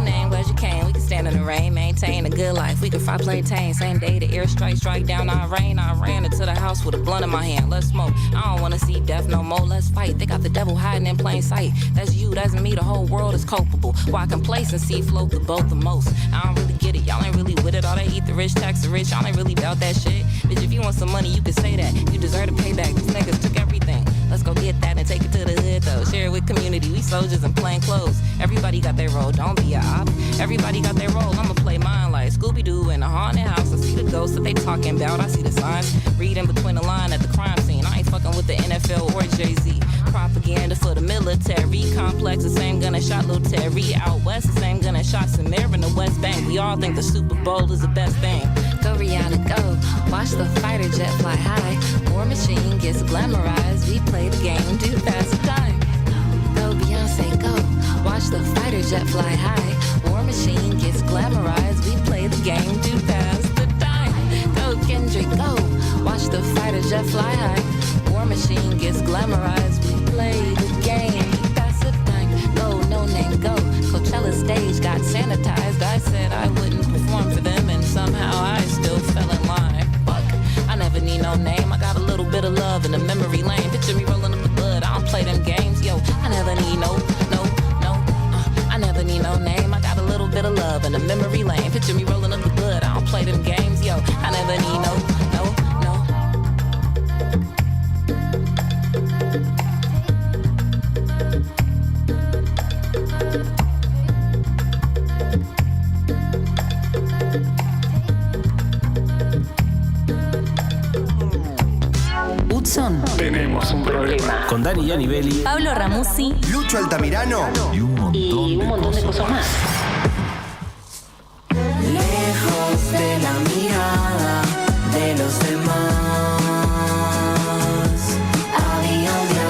name. Glad you came. We can stand in the rain, maintain a good life. We can fly plantain. Same day the airstrike strike down our rain. I ran into the house with a blunt in my hand. Let's smoke. I don't wanna see death no more. Let's fight. They got the devil hiding in plain sight. That's you, that's me. The whole world is culpable. Why complacency float the boat the most? I don't really get it. Y'all ain't really with it. All they eat the rich, tax the rich. Y'all ain't really about that shit. Bitch, if you want some money, you can say that. You deserve to pay back. These niggas took everything. Let's go get that and take it to the hood though. Share it with community. We soldiers in plain clothes. Everybody got their role. Don't be a op. Everybody got their role. I'ma play mine like Scooby-Doo in a haunted house. I see the ghosts that they talking about. I see the signs. Reading between the line at the crime scene. I ain't fucking with the NFL or Jay-Z. Propaganda for the military complex. The same gun that shot Lil Terry out west. The same gun that shot Samir in the West Bank. We all think the Super Bowl is the best thing. Go Rihanna, go. Watch the fighter jet fly high. War Machine gets glamorized. We play the game, do pass the time. Go Beyonce, go. Watch the fighter jet fly high. War Machine gets glamorized. We play the game, do pass the time. Go Kendrick, go. Watch the fighter jet fly high. War Machine gets glamorized. We play the game, pass the time. Go, no name, go. Coachella stage got sanitized. I said I wouldn't perform for them, and somehow I still fell in line. Fuck, I never need no name. I got a little bit of love in the memory lane. Picture me rolling up the blood. I don't play them games, yo. I never need no. I never need no name. I got a little bit of love in the memory lane. Picture me rolling up the blood. I don't play them games, yo. I never need no. Hudson. Tenemos un problema. Con Dani Yanibelli, Pablo Ramuzzi, Lucho Altamirano y un montón de cosas más. Lejos de la mirada de los demás, había un día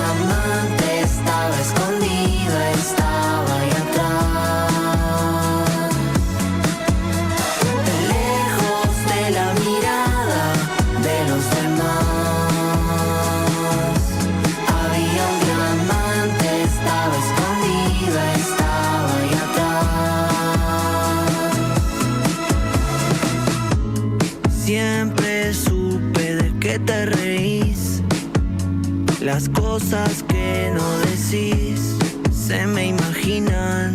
Las cosas que no decís se me imaginan.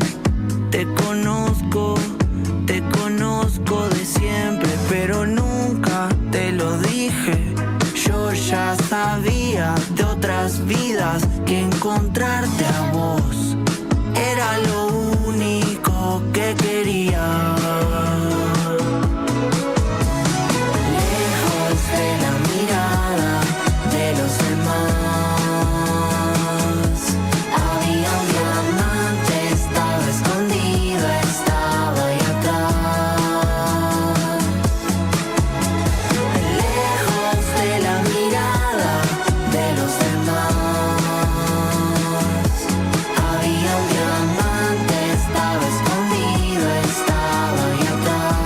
Te conozco de siempre, pero nunca te lo dije. Yo ya sabía de otras vidas que encontrarte a vos era lo único que quería. Lejos de la mirada de los demás, había un diamante, estaba escondido, estaba ahí atrás. Lejos de la mirada de los demás, había un diamante, estaba escondido, estaba ahí atrás.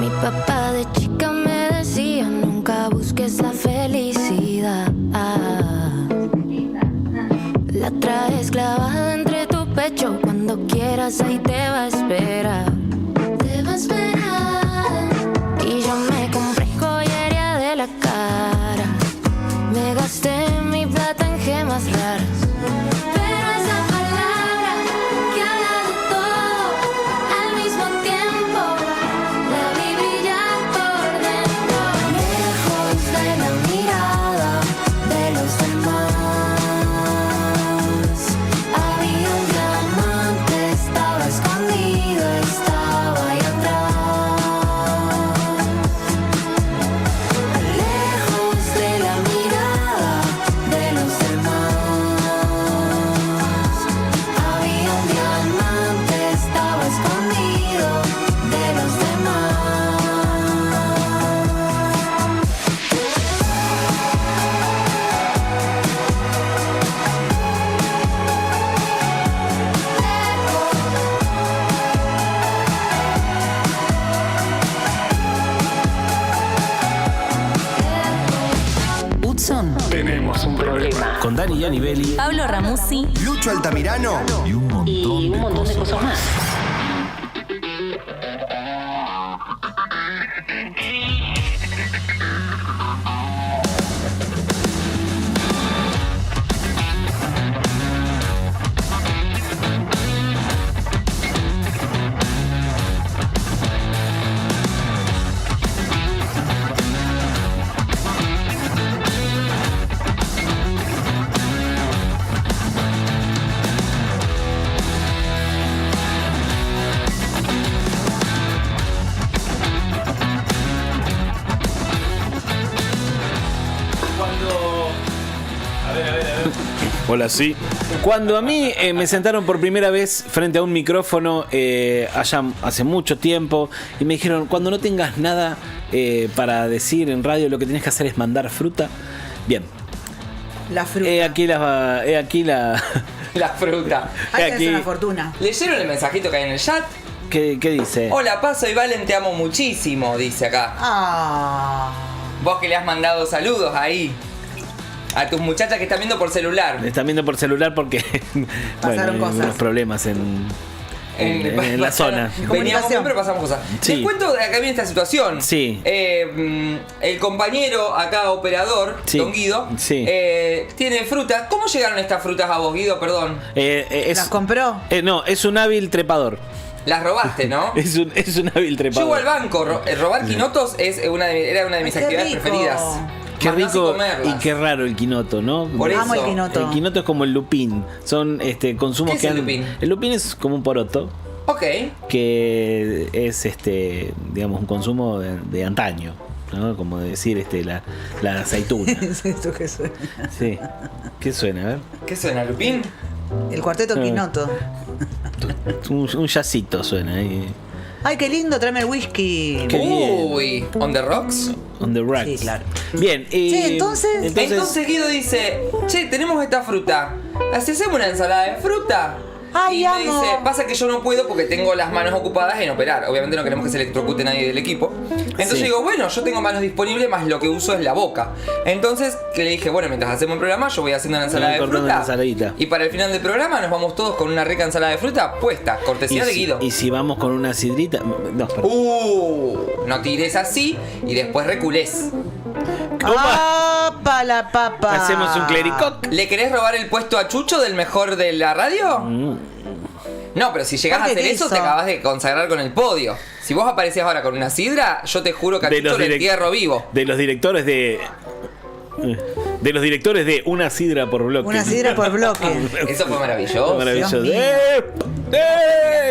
Mi papá de chica me decía, nunca busques la felicidad. La traes clavada entre tu pecho, cuando quieras ahí te va a esperar. Te va a esperar. Y yo me compré joyería de la cara, me gasté mi plata en gemas raras. Pero esa palabra que habla de todo al mismo tiempo, la vi brillar por dentro. Lejos de la mirada de los demás, había un diamante, estaba escondido, estaba ahí atrás. Lejos de la mirada de los demás, había un diamante, estaba escondido de los demás. Hudson, tenemos un problema. Con Dani Gianibelli. Pablo Ramuzzi Lucho Altamirano Y un montón de cosas más. Hola, sí. Cuando a mí me sentaron por primera vez frente a un micrófono hace mucho tiempo y me dijeron, cuando no tengas nada para decir en radio, lo que tenés que hacer es mandar fruta. Bien. La fruta. He aquí la La fruta. Hay que hacer una fortuna. ¿Leyeron el mensajito que hay en el chat? ¿Qué dice? Hola, Paso y Valen, te amo muchísimo, dice acá. Vos que le has mandado saludos ahí a tus muchachas que están viendo por celular. Están viendo por celular porque Pasaron hay cosas. unos problemas en la zona. Veníamos bien, pero pasamos cosas. Sí. Les cuento de acá viene esta situación. Sí. El compañero acá, operador, Sí. Don Guido, Sí. tiene frutas. ¿Cómo llegaron estas frutas a vos, Guido? Perdón. ¿Las compró? No, es un hábil trepador. Las robaste, ¿no? Es un hábil Yo trepador. iba al banco. Robar quinotos era una de mis Ay, qué actividades rico. preferidas. Qué Más no rico sin comerlas. y qué raro el quinoto, ¿no? Por Amo el eso. quinoto. El quinoto es como el lupín. Son consumos ¿Qué es que el han. lupín? El lupín es como un poroto. Ok. Que es digamos, un consumo de antaño, ¿no? Como decir la aceituna. ¿Esto qué suena? Sí. ¿Qué suena? A ver. ¿Qué suena, Lupín? El cuarteto Quinoto. Un jazzito suena ahí. Ay, qué lindo, tráeme el whisky. Qué bien. Uy, ¿on the rocks? On the rocks. Sí, claro. Bien. Sí, entonces Guido dice, che, tenemos esta fruta. ¿Hacemos una ensalada de fruta? Ay, y me amo. dice, pasa que yo no puedo porque tengo las manos ocupadas en operar. Obviamente no queremos que se electrocute nadie del equipo. Entonces Sí. yo digo, bueno, yo tengo manos disponibles, más lo que uso es la boca. Entonces le dije, bueno, mientras hacemos el programa, yo voy haciendo una ensalada de cortando fruta. una ensaladita. Y para el final del programa nos vamos todos con una rica ensalada de fruta puesta, cortesía de Guido. Y si vamos con una sidrita. No, perdón. No tires así y después reculés. ¡Apa la papa! Hacemos un clericoc. ¿Le querés robar el puesto a Chucho del mejor de la radio? No, pero si llegás a hacer eso, te acabas de consagrar con el podio. Si vos aparecías ahora con una sidra, yo te juro que a Chucho lo entierro vivo. De los directores de Una Sidra por Bloque. Una sidra por bloque. Eso fue maravilloso. Maravilloso.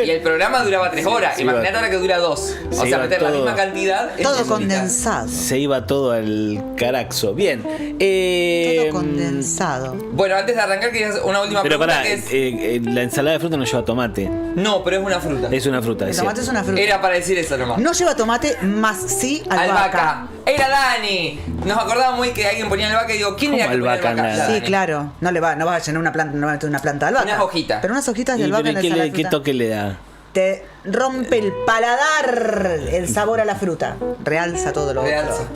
Y el programa duraba 3 horas. Sí, imagínate ahora que dura 2. O sea, meter la misma cantidad. Todo condensado. Se iba todo al caraxo. Bien. Todo condensado. Bueno, antes de arrancar, quería hacer una última Pero pregunta pará, que es... la ensalada de fruta no lleva tomate. No, pero es una fruta. Es una fruta. El tomate es una fruta. Era para decir eso nomás. No lleva tomate, más sí albahaca. Era Dani. Nos acordábamos muy que alguien ponía albahaca y digo, ¿quién era que ponía albahaca? Sí, claro. No vas a llenar una planta, no vas a meter una planta de albahaca. Unas hojitas. Pero unas hojitas de albahaca en la ensalada de ¿Qué fruta. toque le da? Te rompe el paladar el sabor a la fruta. Realza todo lo otro.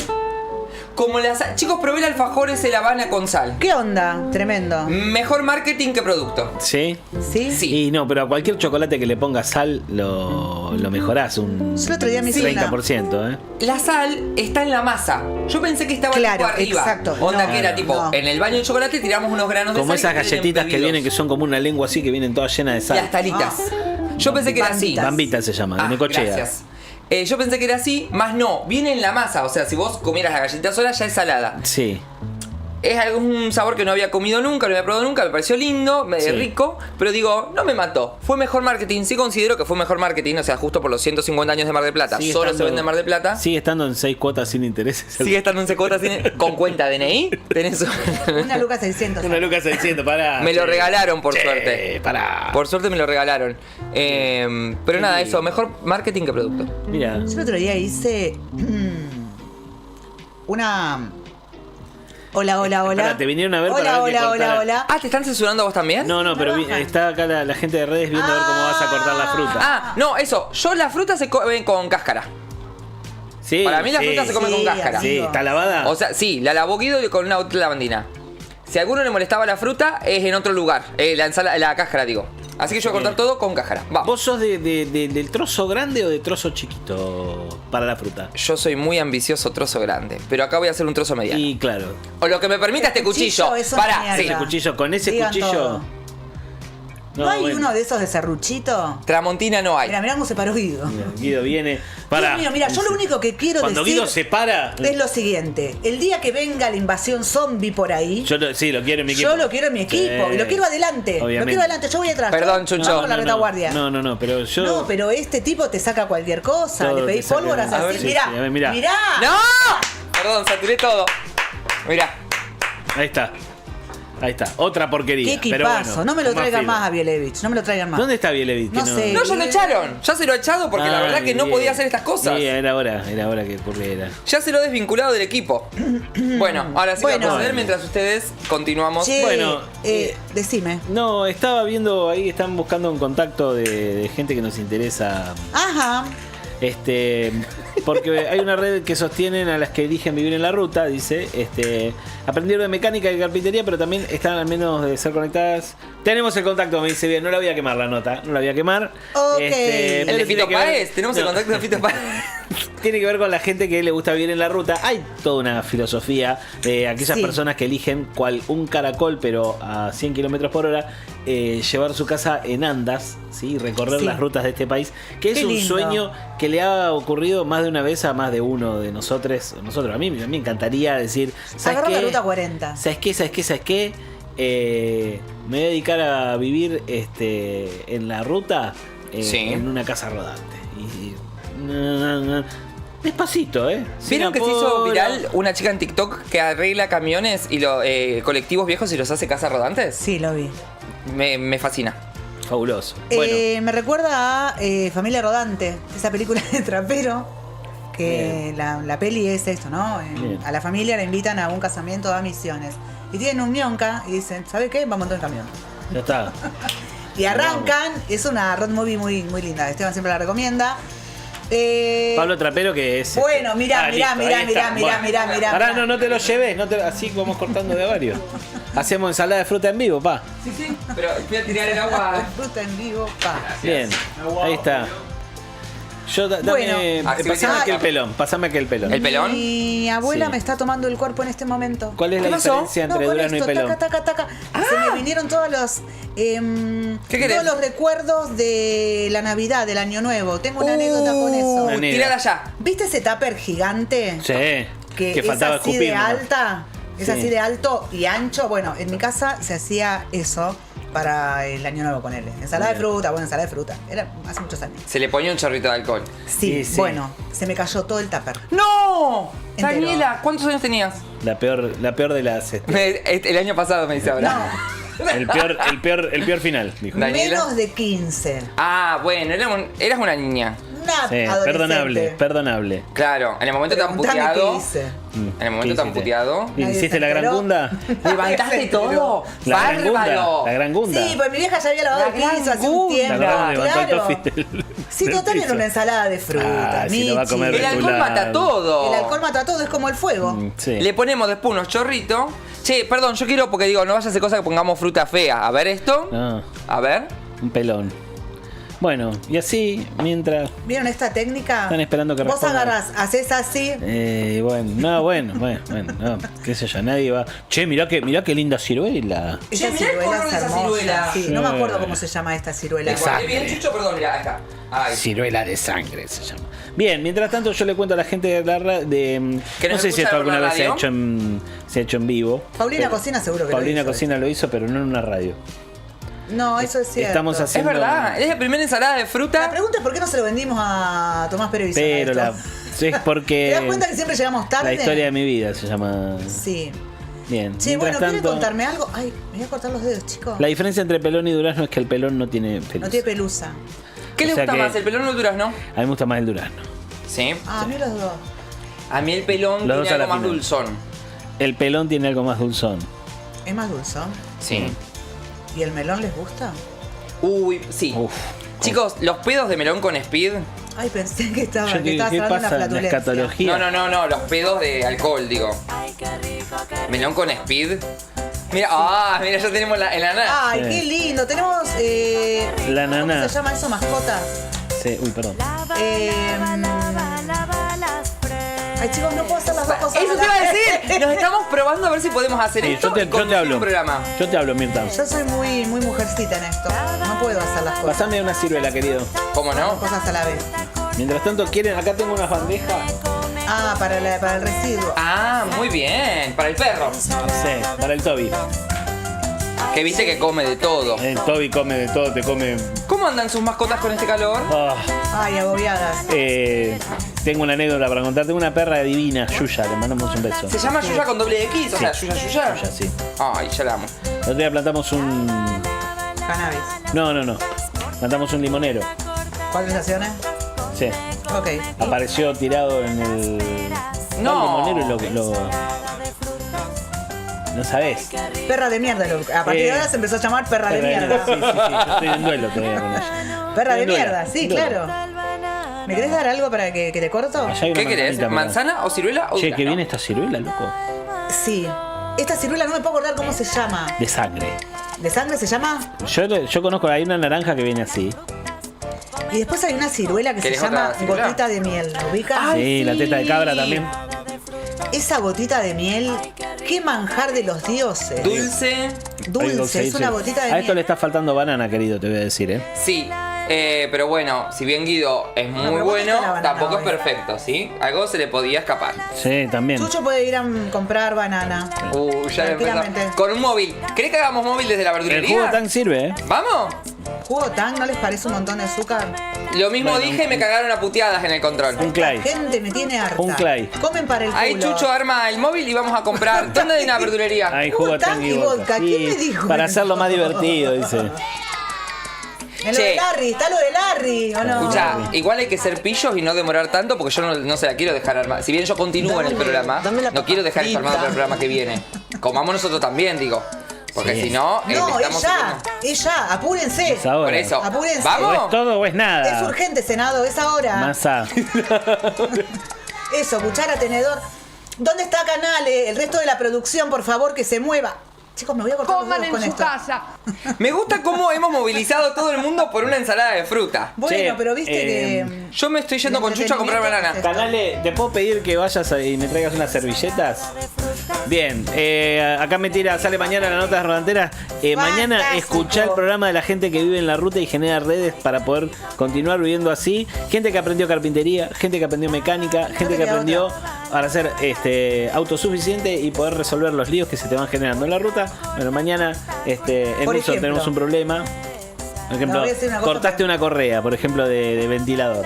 Como las... Chicos, probé el alfajor ese de La Habana con sal. ¿Qué onda? Tremendo. Mejor marketing que producto. ¿Sí? ¿Sí? Y no, pero a cualquier chocolate que le pongas sal lo mejorás un Yo el otro día me hice 30%, ¿eh? La sal está en la masa. Yo pensé que estaba Claro, tipo arriba. exacto. Onda No, que era no, tipo, no. en el baño de chocolate tiramos unos granos de Como sal. esas y queden galletitas que embebidos. vienen, que son como una lengua así, que vienen todas llenas de sal. Las talitas. Yo pensé que era así. Bambita se llama, de Necochea. Gracias. Yo pensé que era así, más no, viene en la masa. O sea, si vos comieras la galletita sola, ya es salada. Sí. Es un sabor que no había comido nunca, no había probado nunca, me pareció lindo, rico, pero digo, no me mató. Fue mejor marketing, sí considero que fue mejor marketing, o sea, justo por los 150 años de Mar del Plata. Sigue Solo estando- se vende en Mar del Plata. Sigue estando en 6 cuotas sin intereses. Sigue estando en secuotas con cuenta DNI. Tenés Una Lucas 600. Una Lucas 600, pará. Me lo regalaron por Che, suerte. pará. Por suerte me lo regalaron. Pero nada, eso, mejor marketing que producto. Mira. Yo el otro día hice una... Hola. Pará, ¿te vinieron a ver para ver que cortara? Ah, ¿te están censurando a vos también? No, pero está acá la gente de redes viendo a ver cómo vas a cortar la fruta. Ah, no, eso. Yo la fruta se come con cáscara. Sí, Para mí la sí. fruta se come con cáscara. Sí, ¿está lavada? O sea, sí, la lavó Guido con una otra lavandina. Si a alguno le molestaba la fruta, es en otro lugar. La cáscara, digo. Así que yo voy a cortar todo con cáscara. Vamos. ¿Vos sos del trozo grande o de trozo chiquito para la fruta? Yo soy muy ambicioso trozo grande, pero acá voy a hacer un trozo mediano. Y claro. O lo que me permita este cuchillo. es una Pará, mierda. sí. Ese cuchillo, con ese Digan cuchillo. todo. ¿No hay bueno. uno de esos de serruchito? Tramontina no hay. Mirá cómo se paró Guido. Guido viene. Pará. Dios mío, mira, yo lo único que quiero Cuando decir Guido se para. es lo siguiente. El día que venga la invasión zombie por ahí, Sí, lo quiero en mi equipo. yo lo quiero en mi equipo. Sí. Y lo quiero adelante. Obviamente. Lo quiero adelante. Yo voy atrás. Perdón, Yo Chucho. bajo la retaguardia. No, pero yo. No, pero este tipo te saca cualquier cosa. Todo Le te pedís saca. pólvoras A ver, así. sí, Mirá, sí, a ver, mirá. mirá. ¡No! Perdón, saturé todo. Mirá. Ahí está. Otra porquería. Qué pero equipazo. bueno, no me lo con traigan filo. más a Bielevich. No me lo traigan más. ¿Dónde está Bielevich? No sé. No, ya lo echaron. Ya se lo ha echado porque la verdad que no podía hacer estas cosas. Sí, era hora que ocurriera. Ya se lo he desvinculado del equipo. Bueno, ahora sí Bueno. vamos a proceder mientras ustedes continuamos. Che, Bueno, decime. No, estaba viendo ahí, están buscando un contacto de gente que nos interesa. Ajá. Porque hay una red que sostienen a las que eligen vivir en la ruta, dice, aprendieron de mecánica y carpintería, pero también están al menos de ser conectadas. Tenemos el contacto, me dice bien, no la voy a quemar la nota, no la voy a quemar. Ok. ¿El de Fito Páez? Tenemos el contacto de Fito Páez. Tiene que ver con la gente que le gusta vivir en la ruta. Hay toda una filosofía de aquellas Sí. personas que eligen cual un caracol, pero a 100 kilómetros por hora, llevar su casa en andas, ¿sí? Recorrer Sí. las rutas de este país, que es Qué un lindo. sueño que le ha ocurrido más de una vez a más de uno de nosotros. A mí me encantaría decir, ¿sabes Agarrar la qué? ruta 40. ¿Sabes qué? Me voy a dedicar a vivir en la ruta, Sí. en una casa rodante. Despacito, ¿Vieron que se hizo apuro. viral una chica en TikTok que arregla camiones y colectivos viejos y los hace casas rodantes? Sí, lo vi. Me fascina. Fabuloso. Bueno, Me recuerda a Familia Rodante, esa película de Trapero, que la peli es esto, ¿no? Bien. A la familia la invitan a un casamiento a Misiones. Y tienen un ñonca y dicen, ¿sabe qué? Vamos a montar el camión. ya está. Y arrancan, es una road movie muy, muy linda. Esteban siempre la recomienda. Pablo Trapero, que es. Bueno, mirá. Pará, Mirá. no te lo lleves, así como cortando de varios. Hacemos ensalada de fruta en vivo, pa. Sí, pero voy a tirar el agua. Fruta en vivo, pa. Bien, ahí está. Dame, pasame aquel pelón, ¿El pelón? Mi abuela Sí. me está tomando el cuerpo en este momento. ¿Cuál es la diferencia entre con Durano y esto, pelón? taca. Se me vinieron todos los querés? todos los recuerdos de la Navidad, del Año Nuevo. Tengo una anécdota con eso. Tírala ya. ¿Viste ese tupper gigante? Sí. Que es faltaba así escupir, de ¿no? alta, es Sí. así de alto y ancho. Bueno, en mi casa se hacía eso para el Año Nuevo, ponele. Ensalada de fruta, ensalada de fruta. Era hace muchos años. Se le ponía un chorrito de alcohol. Sí, bueno, se me cayó todo el tupper. ¡No! Entero. Daniela, ¿cuántos años tenías? La peor de las. El año pasado me dice ahora. El peor final, dijo. Menos de 15. Ah, bueno, eras una niña. Una Sí, adolescente. perdonable. Claro, en el momento tan Preguntame puteado. qué hice. En el momento tan puteado. ¿Y hiciste la gran gunda? ¿Levantaste todo? La gran gunda. ¡Bárbaro! La gran gunda. Sí, pues mi vieja ya había lavado el piso hace un tiempo. Claro. Sí, total era una ensalada de fruta. Si lo va a comer El alcohol mata todo. El alcohol mata todo, es como el fuego. Le ponemos después unos chorritos. Che, perdón, yo quiero, porque digo, no vaya a ser cosa que pongamos fruta fea. A ver esto. No. A ver. Un pelón. Bueno, y así, mientras ¿Vieron esta técnica? están esperando que Vos respondan. agarrás, haces así. Bueno, no, qué sé yo, nadie va. Che, mirá qué linda ciruela. Esa mirá el ciruela color es de esa hermosa. ciruela. Sí, no me acuerdo cómo se llama esta ciruela. Exacto. Bien, Chucho, perdón, mirá, acá. Ay. Ciruela de sangre se llama. Bien, mientras tanto yo le cuento a la gente de la ¿Que no nos sé si escucha esto por alguna la vez se ha radio? hecho en vivo. Paulina pero- Cocina seguro que Paulina lo hizo. Cocina lo hizo, pero no en una radio. No, eso es cierto. Estamos Es haciendo. verdad, es la primera ensalada de fruta. La pregunta es por qué no se lo vendimos a Tomás Perevisión. Pero es porque. ¿Te das cuenta que siempre llegamos tarde? La historia de mi vida se llama. Sí. Bien. Sí, bueno, mientras ¿quieren tanto, contarme algo? Ay, me voy a cortar los dedos, chicos. la diferencia entre pelón y durazno es que el pelón no tiene pelusa. No tiene pelusa. ¿Qué le O sea gusta que- más, el pelón o el durazno? A mí me gusta más el durazno. Sí. Ah, a mí los dos. A mí el pelón Los dos tiene a la algo más final. dulzón. El pelón tiene algo más dulzón. ¿Es más dulzón? Sí. ¿Y el melón les gusta? Uy, sí. Chicos, los pedos de melón con speed. Ay, pensé que estaba, Yo, que estabas ¿qué hablando de pasa? una La flatulencia. escatología. No, los pedos de alcohol, digo. Melón con speed. Mira, mira, ya tenemos el ananá. Ay, Sí. qué lindo. Tenemos. La ¿Cómo naná. se llama eso? Mascotas. Sí, uy, perdón. Ay, chicos, no puedo hacer las dos cosas. Eso te iba a decir. Nos estamos probando a ver si podemos hacer Sí, esto yo te y conducir hablo. un programa. Yo te hablo, Mirta. Yo soy muy mujercita en esto. No puedo hacer las cosas. Pasame una ciruela, querido. ¿Cómo no? Dos cosas a la vez. Mientras tanto, ¿quieren? Acá tengo unas bandejas. Ah, para el residuo. Ah, muy bien. Para el perro. Sí, para el Toby. Que viste que come de todo. El Toby come de todo, te come. ¿Cómo andan sus mascotas con este calor? Ay, agobiadas. Tengo una anécdota para contar. Tengo una perra divina, Yuya, le mandamos un beso. Se llama Yuya con doble X, o sea, Yuya. Yuya, sí. Ay, ya la amo. El otro día plantamos un. Cannabis. No. Plantamos un limonero. ¿Cuántas estaciones? Sí. Ok. Apareció tirado en el. No. El limonero y lo. No sabés. Perra de mierda. A partir de ahora se empezó a llamar perra de mierda. Sí. Yo estoy en duelo todavía con ella. Perra de Estoy en duelo, mierda, sí, duelo. claro. ¿Me querés dar algo para que te corto? Allá hay una ¿Qué querés? manzanita, mirá. ¿Manzana o ciruela o Che, durazno? que viene esta ciruela, loco. Sí. Esta ciruela no me puedo acordar cómo se llama. De sangre. ¿De sangre se llama? Yo conozco, hay una naranja que viene así. Y después hay una ciruela que se ¿Querés llama otra ciruela? gotita de miel. ¿Lo ubicas? Sí, la teta de cabra también. Esa gotita de miel, qué manjar de los dioses. Dulce. Dulce, es una gotita de A esto miel. le está faltando banana, querido, te voy a decir, ¿eh? Sí. Pero bueno, si bien Guido es muy pero vos bueno, tenés la banana tampoco es hoy. perfecto, ¿sí? Algo se le podía escapar. Sí, también. Chucho puede ir a comprar banana. Ya le empezó. Tranquilamente. Con un móvil. ¿Querés que hagamos móvil desde la El verdulería? jugo tan sirve, ¿eh? ¿Vamos? ¿Jugo Tang no les parece un montón de azúcar? Lo mismo Bueno, dije y me cagaron a puteadas en el control. Un clay. Gente me tiene harta. Un clay. Comen para el culo. Ahí Chucho arma el móvil y vamos a comprar. ¿Dónde hay una verdulería? Hay jugo tan y vodka. ¿Quién me Sí, dijo para eso? hacerlo más divertido, dice. En lo Che. de Larry, está lo de Larry, ¿o no? Escucha, igual hay que ser pillos y no demorar tanto porque yo no se la quiero dejar armada. Si bien yo continúo en el programa, no quiero dejar esto armado para el programa que viene. Comamos nosotros también, digo. Porque Sí. si no, No, estamos es ya, apúrense. Es ahora. Por eso. Apúrense. ¿O ¿Vamos? es todo o es nada? Es urgente, Senado, es ahora. Masa. Eso, cuchara, tenedor. ¿Dónde está Canale? El resto de la producción, por favor, que se mueva. Chicos, me voy a cortar los Coman dedos en con su esto. casa. Me gusta cómo hemos movilizado todo el mundo por una ensalada de fruta. Bueno, Che, pero viste que... Yo me estoy yendo con Chucho a comprar bananas. Canale, ¿te puedo pedir que vayas y me traigas unas servilletas? Bien, acá me tira, sale mañana la nota de Rodanteras. Mañana escuchá el programa de la gente que vive en la ruta y genera redes para poder continuar viviendo así. Gente que aprendió carpintería, gente que aprendió mecánica, gente que aprendió para ser autosuficiente y poder resolver los líos que se te van generando en la ruta. Bueno, mañana en Por eso ejemplo. tenemos un problema. Por ejemplo, No, voy a decir una cosa, cortaste una correa, por ejemplo, de ventilador.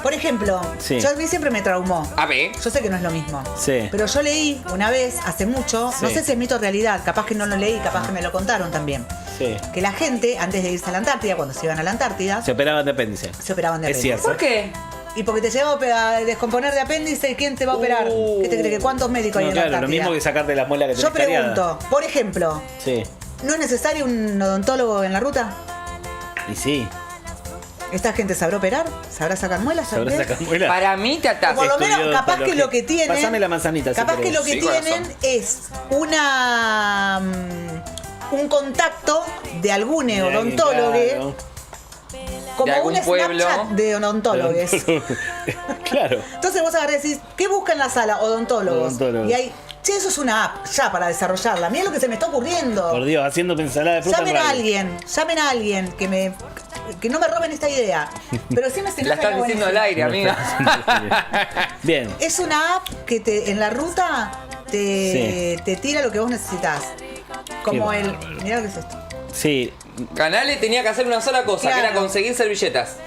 Por ejemplo, Sí. yo a mí siempre me traumó. A ver. Yo sé que no es lo mismo. Sí. Pero yo leí una vez, hace mucho, no Sí. sé si es mito o realidad, capaz que no lo leí, capaz que me lo contaron también. Sí. Que la gente, antes de irse a la Antártida, cuando se iban a la Antártida, Se operaban de apéndice. se operaban de Es apéndice. cierto. ¿Por qué? Y porque te llegaba a descomponer de apéndice, ¿y quién te va a operar? ¿Qué te cree que cuántos médicos hay No, en la claro, lo Antártida? mismo que sacarte la muela que Yo tenés cariada. pregunto, por ejemplo, Sí. ¿no es necesario un odontólogo en la ruta? Y sí. ¿Esta gente sabrá operar? ¿Sabrá sacar muelas? ¿Sabrá ¿Sabés? sacar muela? Para mí te atas. Por lo menos, Estudió capaz que odontología. lo que tienen. Pásame la manzanita, si Capaz que querés. lo que Sí, tienen corazón. es un contacto de algún odontólogo. Claro. Como De algún un pueblo. Snapchat de odontólogos. Claro. Entonces vos agarrás y decís, ¿qué busca en la sala? Odontólogos. Odontólogos. Y hay, che, eso es una app ya para desarrollarla. Mirá lo que se me está ocurriendo. Por Dios, haciendo ensalada de fruta en Llamen a radio. alguien que no me roben esta idea. Pero sí me se me La hace estás diciendo al buenísimo. aire, amiga. Bien. Es una app que en la ruta te tira lo que vos necesitas. Como Qué el. bárbaro. Mirá lo que es esto. Sí, Canale tenía que hacer una sola cosa, que Claro. era conseguir servilletas.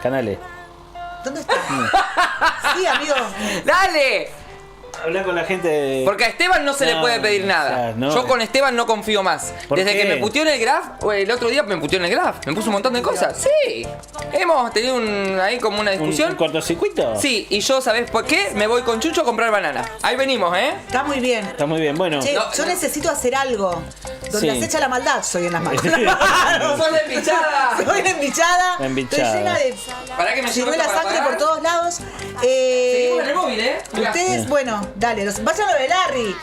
Canales. ¿Dónde está? Sí, amigo. ¡Dale! Habla con la gente de... Porque a Esteban no se le No, puede pedir nada. o sea, no. Yo con Esteban no confío más. ¿Por Desde qué? que me puteó en el graph, el otro día me puteó en el graph. Me puso un montón de cosas. Sí. Hemos tenido ahí como una discusión. ¿Un cortocircuito? Sí, y yo, ¿sabés por qué? Me voy con Chucho a comprar banana. Ahí venimos, ¿eh? Está muy bien. Está muy bien, bueno. Che, yo necesito hacer algo donde Sí. acecha la maldad. Soy en las manos. ¡Sos la empichada! Soy la embichada. La embichada. Estoy llena de ¿Para que me llevo ciruela esto para sangre pagar? por todos lados. Seguimos en el móvil, ¿eh? Mirá. Ustedes, bueno, dale, vayan a lo de Larry.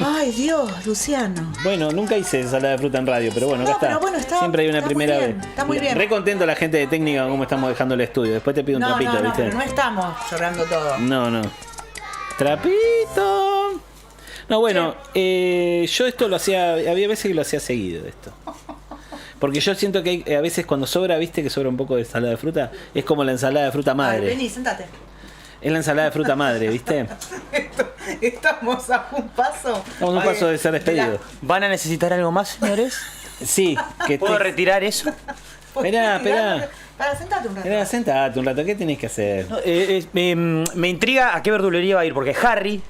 Ay, Dios, Luciano. Bueno, nunca hice ensalada de fruta en radio, pero bueno, acá No, está. pero bueno, está- Siempre hay una está muy primera bien, vez. está muy bien. Re contento la gente de técnica cómo estamos dejando el estudio. Después te pido un No, trapito, no, ¿viste? pero no estamos llorando todo. No. Trapito. No, bueno, yo esto lo hacía, había veces que lo hacía seguido esto. Porque yo siento que a veces cuando sobra, viste que sobra un poco de ensalada de fruta, es como la ensalada de fruta A ver, madre. vení, sentate. Es la ensalada de fruta madre, ¿viste? Estamos a un paso. Estamos a un paso de ser despedidos. ¿Van a necesitar algo más, señores? Sí, que ¿Puedo retirar eso? Esperá. Para, sentate un rato. Esperá, sentate un rato, ¿qué tenés que hacer? No, me intriga a qué verdulería va a ir, porque Harry...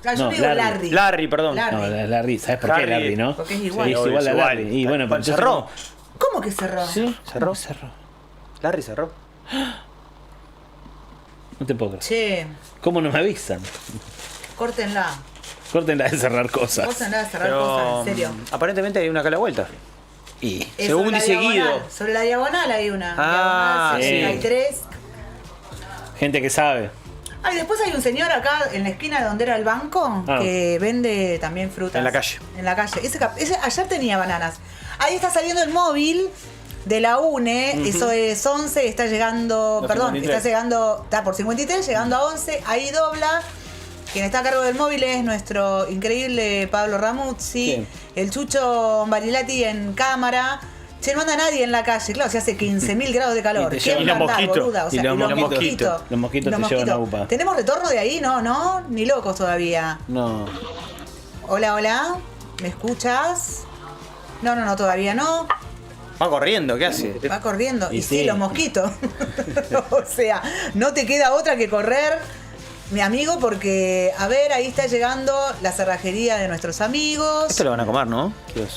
Ah, yo No, digo Larry. Larry, perdón. Larry. No, la Larry, ¿sabes por qué Harry, Larry, no? porque es igual. Sí, es igual a Es Larry. igual. Y bueno, pero entonces ¿Cerró? ¿Cómo que cerró? Sí, ¿Cerró? cerró. Larry cerró. No te puedo creer. Che, ¿Cómo no me avisan? córtenla. Córtenla de cerrar cosas. Córtenla de cerrar Pero, cosas, en serio. aparentemente hay una acá a la vuelta. Y Es según sobre la dice diagonal, Guido. Sobre la diagonal hay una. Ah, Diagonal sí. 63. gente que sabe. Ah, y después hay un señor acá en la esquina de donde era el banco que vende también frutas. En la calle. En la calle. Ese ayer tenía bananas. Ahí está saliendo el móvil de la UNE. Eso es 11. Está llegando. Los Perdón, 53. está llegando. Está por 53, llegando a 11. Ahí dobla. Quien está a cargo del móvil es nuestro increíble Pablo Ramuzzi. ¿Quién? El Chucho Barilati en cámara. Che, no anda nadie en la calle. Claro, se hace 15.000 grados de calor. Y te ¿Quién llevan va a los andar, mosquitos. boluda? O Y sea, los y mosquitos. Los mosquitos te llevan a UPA. ¿Tenemos retorno de ahí? No, ni locos todavía. No. Hola. ¿Me escuchas? No, todavía no. Va corriendo, ¿qué hace? Va corriendo. Y Y sí, sí. los mosquitos. O sea, no te queda otra que correr, mi amigo, porque, a ver, ahí está llegando la cerrajería de nuestros amigos. Esto lo van a comer, ¿no?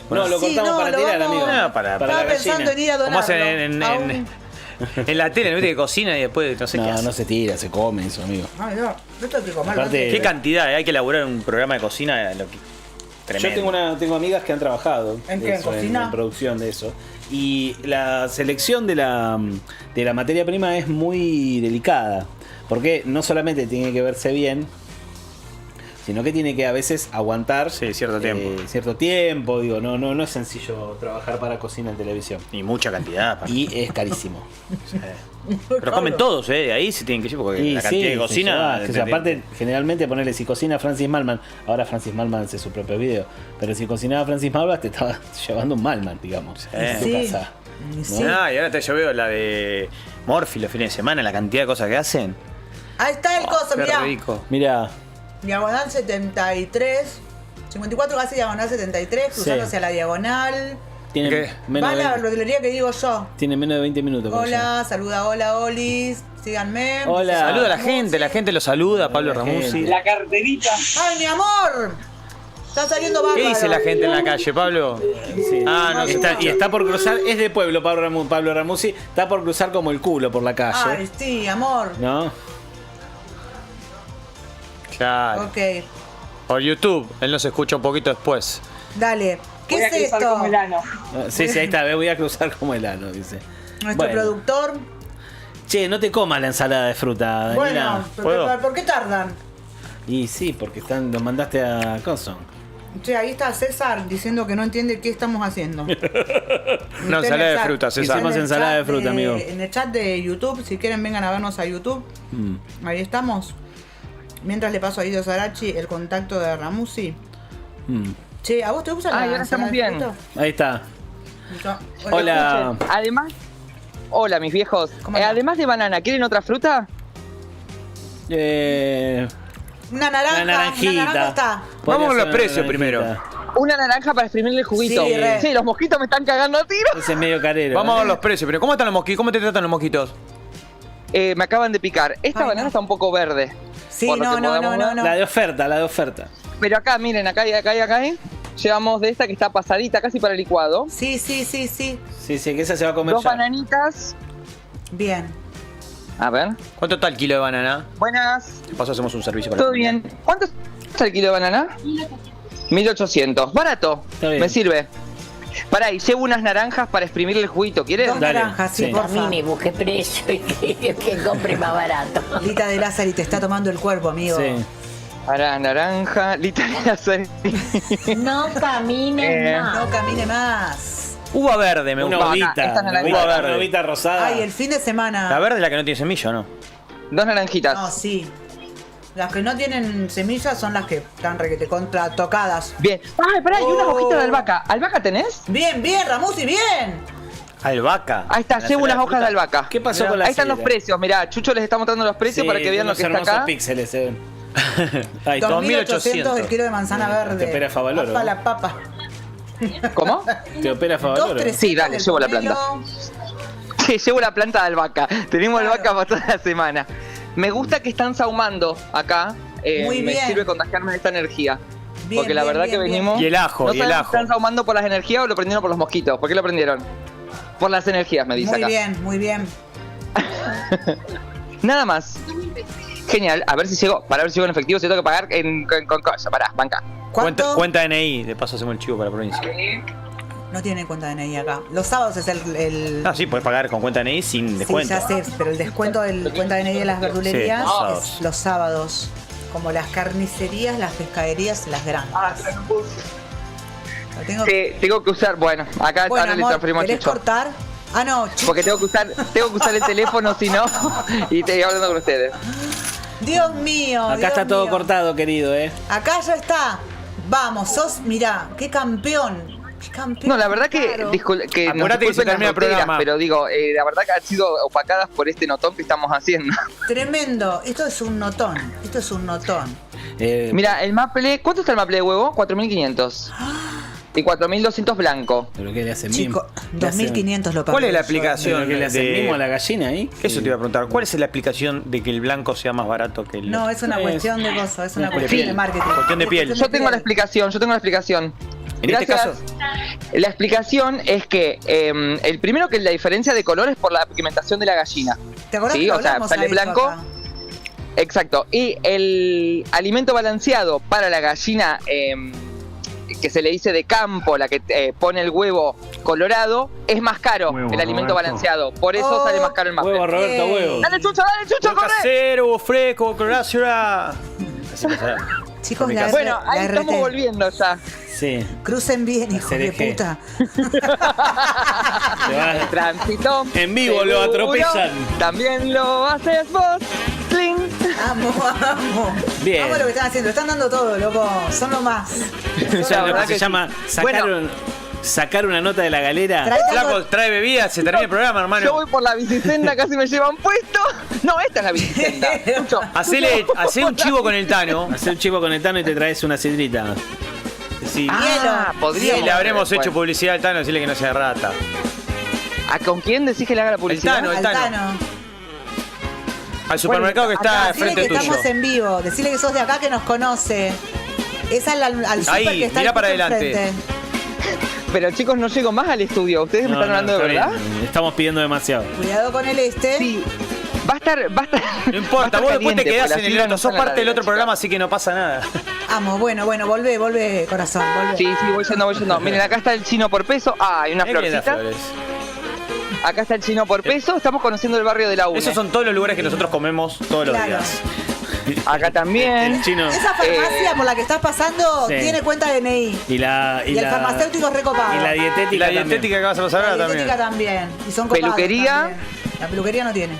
No, lo Sí, cortamos no, para lo tirar, vamos- amigo. No, para Estaba la pensando gallina. en ir a ¿Cómo hacen donarlo a un- en la tele? ¿Viste que cocina y después no sé qué No, hace? no se tira, se come eso, amigo. Ay, no, esto hay que comerlo. Aparte- ¿Qué cantidad? Hay que elaborar un programa de cocina lo que... Tremendo. Yo tengo amigas que han trabajado ¿En de qué? eso, ¿Cocina? en producción de eso. Y la selección de la materia prima es muy delicada. Porque no solamente tiene que verse bien, sino que tiene que a veces aguantar cierto tiempo. Cierto tiempo, digo, no es sencillo trabajar para cocina en televisión. Y mucha cantidad. Y es carísimo. Pero comen todos, ahí se tienen que ir porque la cantidad de cocina. Aparte, generalmente ponerle si cocina Francis Malman, ahora Francis Malman hace su propio video, pero si cocinaba Francis Malman te estaba llevando un Malman, digamos, en tu casa. Sí. No, y ahora yo veo la de Morphy los fines de semana, la cantidad de cosas que hacen. Ahí está el coso, mirá. Mirá. Diagonal 73. 54 casi diagonal 73, cruzando hacia la diagonal. Tiene Va a la verdulería que digo yo. Tiene menos de 20 minutos. Hola, saluda, hola, Olis. Síganme. Hola. Saluda a la gente lo saluda, Pablo Ramuzzi. La carterita. ¡Ay, mi amor! Está saliendo bárbaro. ¿Qué dice la gente en la calle, Pablo? Sí. No está por cruzar, es de pueblo, Pablo Ramuzzi, está por cruzar como el culo por la calle. Ay, sí, amor. ¿No? Claro. Ok. Por YouTube, él nos escucha un poquito después. Dale. ¿Qué es esto? Como el ano. Sí, ahí está, voy a cruzar como el ano, dice. Nuestro productor. Che, no te comas la ensalada de fruta, Daniela. Bueno, ¿por qué tardan? Y sí, porque lo mandaste a Conson. Che, ahí está César diciendo que no entiende qué estamos haciendo. No, ensalada de fruta, César. Hicimos ensalada de fruta, amigo. En el chat de YouTube, si quieren vengan a vernos a YouTube. Ahí estamos. Mientras le paso a Ido Sarachi el contacto de Ramuzzi. Che, ¿a vos te gusta la ahora estamos bien. Ahí está. Hola. Además, hola mis viejos. Además de banana, ¿quieren otra fruta? Una naranja. Una naranjita. Una naranja está. Vamos con los precios primero. Una naranja para exprimirle el juguito. Sí, los mosquitos me están cagando a tiros. Ese es medio carero. Vamos a ver los precios, pero ¿cómo están los mosquitos? ¿Cómo te tratan los mosquitos? Me acaban de picar. Esta banana está un poco verde. Sí, no. La de oferta. Pero acá, miren, acá hay. Llevamos de esta que está pasadita casi para el licuado. Sí. Sí, que esa se va a comer 2 bananitas. Bien. A ver. ¿Cuánto está el kilo de banana? Buenas. De paso hacemos un servicio para todo bien. ¿Cuánto está el kilo de banana? 1800. Barato. Me sirve. Pará, y llevo unas naranjas para exprimirle el juguito, ¿quieres? 2 naranjas, sí, por favor. A mí me busque precio y que compre más barato. Lita de Lázaro te está tomando el cuerpo, amigo. Sí. Pará, naranja, Lita de Lázaro. No camine más. No camine más. Uva verde, me gusta. Una uvita rosada. Ay, el fin de semana. La verde es la que no tiene semilla, ¿no? 2 naranjitas. No, sí. Las que no tienen semillas son las que están requete contra tocadas. Bien. Ay, pará, y unas hojitas de albahaca. ¿Albahaca tenés? Bien, Ramuzzi, bien. Albahaca. Ahí está, llevo unas hojas de albahaca. ¿Qué pasó con la Ahí están los precios, mirá, Chucho les está mostrando los precios para que vean lo que está acá. Píxeles, 2.800 el kilo de manzana verde. Te opera Favaloro. Papa la papa. ¿Cómo? Te opera Favaloro. Sí, dale, llevo la planta. Sí, llevo la planta de albahaca. Tenemos albahaca para toda la semana. Me gusta que están sahumando acá. Muy bien. Me sirve contagiarme de esta energía. Bien, porque la verdad que venimos. Y el ajo, no sabemos si están sahumando por las energías o lo prendieron por los mosquitos. ¿Por qué lo prendieron? Por las energías, me dice muy acá. Muy bien. Nada más. Genial. A ver si llego. Para ver si llego en efectivo, si tengo que pagar con cosa. Pará, banca. Cuenta DNI. De paso hacemos el chivo para la provincia. No tienen cuenta de DNI acá. Los sábados es el... Ah, sí, puedes pagar con cuenta DNI sin descuento. Sí, ya sé, pero el descuento del cuenta DNI de las verdulerías es los sábados. Como las carnicerías, las pescaderías, las grandes. Tengo que usar, bueno, acá ahora le transferimos a ¿querés Chucho. cortar? Ah, no, porque tengo que usar el teléfono, si no, y estoy hablando con ustedes. Dios mío. Acá está todo cortado, querido, Acá ya está. Vamos, mirá, qué campeón. No, la verdad que, nos disculpen las noteras, pero digo, la verdad que han sido opacadas por este notón que estamos haciendo. Tremendo, esto es un notón. Mira, el maple, ¿cuánto está el maple de huevo? 4.500. Y 4.200 blanco. ¿Pero qué le hacen Chico, 2.500 lo pago. ¿Cuál es la aplicación que le hacen mimo a la gallina ahí? Eso te iba a preguntar. ¿Cuál es la aplicación de que el blanco sea más barato que el No, es una cuestión de cosas, es una cuestión de marketing. Cuestión de piel. Yo tengo la explicación. En este caso, la explicación es que el primero que es la diferencia de color es por la pigmentación de la gallina. ¿Te acordás ¿sí? que O sea, sale blanco. Acá? Exacto. Y el alimento balanceado para la gallina que se le dice de campo, la que pone el huevo colorado, es más caro el alimento balanceado. Por eso sale más caro el maple. Huevo, Roberto, huevo. Dale, Chucho, corre. Casero, fresco, colorado. Así pasará. Chicos, bueno, ahí la estamos RT. volviendo ya. Sí. Crucen bien, hijo de CRG. puta. El tránsito. En vivo lo seguro, atropellan. También lo haces vos. Cling. Amo. Bien. Amo lo que están haciendo. Están dando todo, loco. Son lo más. Eso es lo que se llama sacar una nota de la galera. Flaco, trae bebida, se termina el programa, hermano. Yo voy por la bicicenda, casi me llevan puesto. No, esta es la bicicenda. Hacé un chivo con el Tano. Hacé un chivo con el Tano y te traes una sidrita. Sí. podríamos. Y le habremos hacer hecho después. publicidad al Tano, decirle que no sea rata. ¿Con quién decís que le haga la publicidad? El Tano. Al supermercado que está Decile frente que tuyo. estamos en vivo. Decile que sos de acá, que nos conoce. Es al super Ahí, que está mirá ahí para justo adelante. enfrente. Pero chicos, no llego más al estudio. ¿Ustedes me están hablando de está verdad? bien. Estamos pidiendo demasiado. Cuidado con el Sí. Va a estar. No importa, vos después te quedás en el otro. Sos parte del otro programa. programa, así que no pasa nada. Amo, bueno, volvé, corazón, volvé. Sí, voy yendo. Miren, acá está el chino por peso. Ah, hay una Mirá que lindas florcita. flores. Acá está el chino por peso. Estamos conociendo el barrio de la UNE. Esos son todos los lugares que nosotros comemos todos los Claro. días. Acá también. El chino. Esa farmacia por la que estás pasando Sí. tiene cuenta DNI. Y el farmacéutico es recopado. Y la dietética. Y la también. dietética que vas a pasar La ahora dietética también. también. Y son copados Peluquería. también. La peluquería no tiene.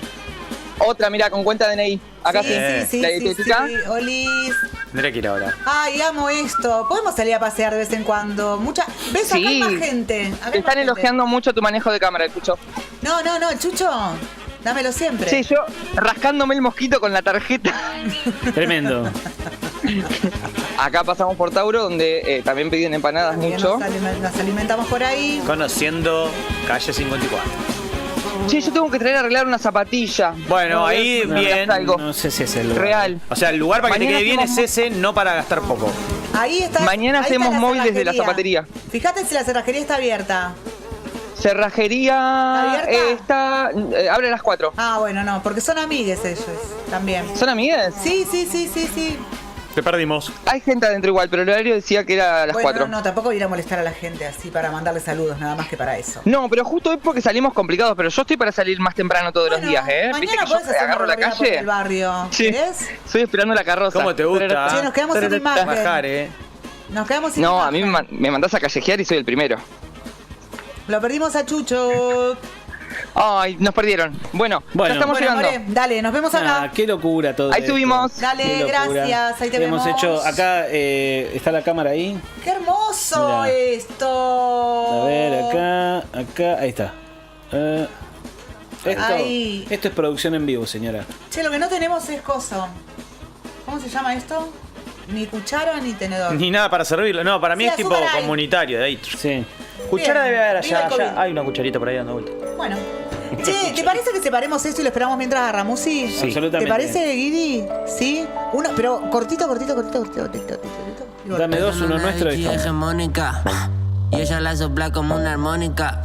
Otra, mira, con cuenta DNI. Acá sí, sí. sí, La sí, dietética. sí. Olis. Tendré que ir ahora. Ay, amo esto. Podemos salir a pasear de vez en cuando. ¿Ves? Acá hay más gente. Acá Te hay están más gente. elogiando mucho tu manejo de cámara, escucho. No, Chucho. Dámelo siempre. Sí, yo rascándome el mosquito con la tarjeta. Tremendo. Acá pasamos por Tauro, donde también piden empanadas Bien, mucho. nos alimentamos por ahí. Conociendo calle 54. Sí, yo tengo que traer a arreglar una zapatilla. Bueno, No, ahí no, bien. algo. No sé si es el lugar. Real. O sea, el lugar para que te Mañana quede bien es hacemos- ese, no para gastar poco. Ahí está. Mañana ahí está hacemos la móviles de la cerrajería. zapatería. Fíjate si la cerrajería está abierta. Cerrajería ¿Está está. Abre a las 4. Ah, bueno, no, porque son amigues ellos también. ¿Son amigas? Sí. Te perdimos. Hay gente adentro igual, pero el horario decía que era a las Bueno, 4. no, tampoco ir a molestar a la gente así para mandarle saludos, nada más que para eso. No, pero justo hoy porque salimos complicados, pero yo estoy para salir más temprano todos los días, ¿eh? ¿Viste Mañana que yo podés hacer una agarro la recorrida por calle? el barrio. Sí. ¿Querés? Estoy esperando la carroza. ¿Cómo te gusta? Che, nos quedamos sin imagen. Bajar, Nos quedamos sin No, a imagen. mí me mandás a callejear y soy el primero. Lo perdimos a Chucho. Ay, nos perdieron. Bueno, ya estamos llegando. More, dale, nos vemos acá. Ah, qué locura todo Ahí esto. subimos. Dale, Qué locura. gracias, ahí te Hemos vemos. hecho, acá está la cámara ahí. ¡Qué hermoso Mirá. esto! A ver, acá, ahí está. Ahí. Esto es producción en vivo, señora. Che, lo que no tenemos es coso. ¿Cómo se llama esto? Ni cuchara ni tenedor. Ni nada para servirlo. No, para mí Sí, es tipo azúcar hay. comunitario de ahí. Sí. Cuchara Bien, debe haber viva allá, el COVID. allá. Hay una cucharita por ahí dando vuelta. Bueno. Che, ¿te parece que separemos esto y lo esperamos mientras a Ramusi? Sí. Absolutamente. ¿Te parece, Guidi? ¿Sí? Uno, pero cortito. Dame dos, uno nuestro y estamos. hegemónica y ella la sopla como una armónica.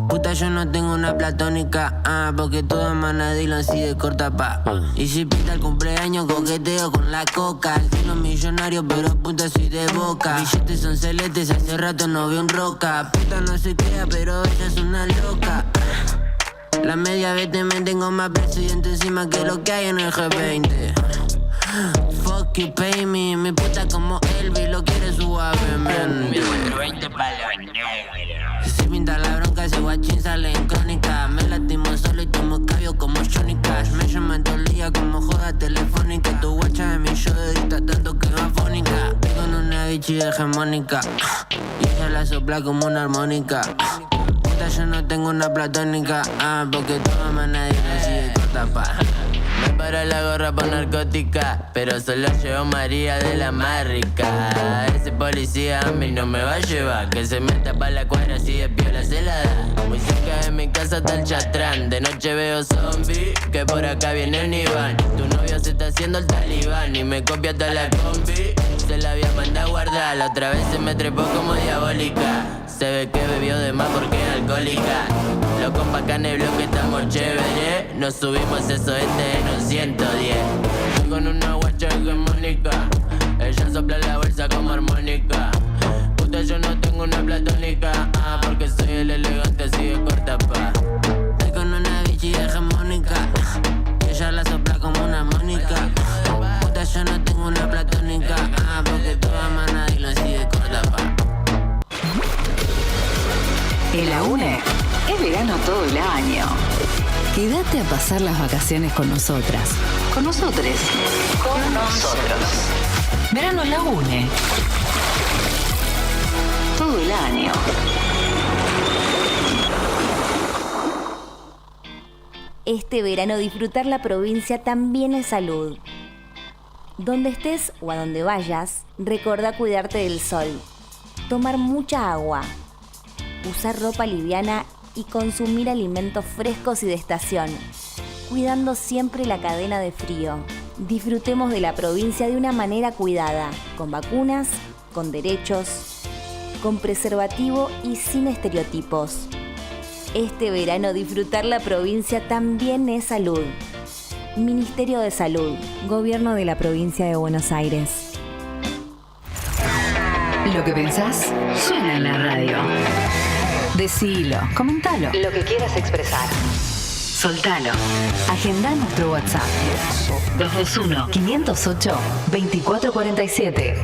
Puta, yo no tengo una platónica, porque toda mana Dylan así de corta pa. Y si pinta el cumpleaños, coqueteo con la coca. El tino millonario, pero puta soy de boca. Billetes son celestes, hace rato no veo un roca. Puta no se crea, pero ella es una loca. La media vez me tengo más presidente encima que lo que hay en el G20. Fuck you, pay me. Mi puta como Elvis lo quiere suavemente. Si pinta la bronca, ese guachín sale en crónica. Me latimo solo y tomo cabio como Johnny Cash. Me llaman todo el día como joda telefónica. Tu guacha de mi show grita tanto que va fónica. Con una bichi hegemónica y ella la sopla como una armónica. Puta, yo no tengo una platónica, porque toda manera así de corta pa. Me para la gorra por narcótica, pero solo llevo María de la más rica. Ese policía a mí no me va a llevar, que se meta pa' la cuadra así de piola se la da. Muy cerca de mi casa está el chatrán, de noche veo zombie, que por acá viene el Iván. Tu novio se está haciendo el talibán y me copia toda la combi. Se la había mandado a guardar, la otra vez se me trepó como diabólica. Se ve que bebió de más porque es alcohólica. Los compas acá en el bloque estamos chévere. Nos subimos eso en un 110. Estoy con una guacha hegemónica. Ella sopla la bolsa como armónica. Puta, yo no tengo una platónica, porque soy el elegante así de corta pa. Estoy con una bichi hegemónica. Ella la sopla como una armónica. Puta, yo no tengo una platónica, En la UNE es verano todo el año. Quédate a pasar las vacaciones con nosotras. Con nosotres. Con nosotros. Verano en la UNE. Todo el año. Este verano disfrutar la provincia también es salud. Donde estés o a donde vayas, recordá cuidarte del sol, tomar mucha agua, usar ropa liviana y consumir alimentos frescos y de estación, cuidando siempre la cadena de frío. Disfrutemos de la provincia de una manera cuidada, con vacunas, con derechos, con preservativo y sin estereotipos. Este verano disfrutar la provincia también es salud. Ministerio de Salud, Gobierno de la Provincia de Buenos Aires. Lo que pensás suena en la radio. Decilo, comentalo. Lo que quieras expresar. Soltalo. Agendá nuestro WhatsApp. 221-508-2447.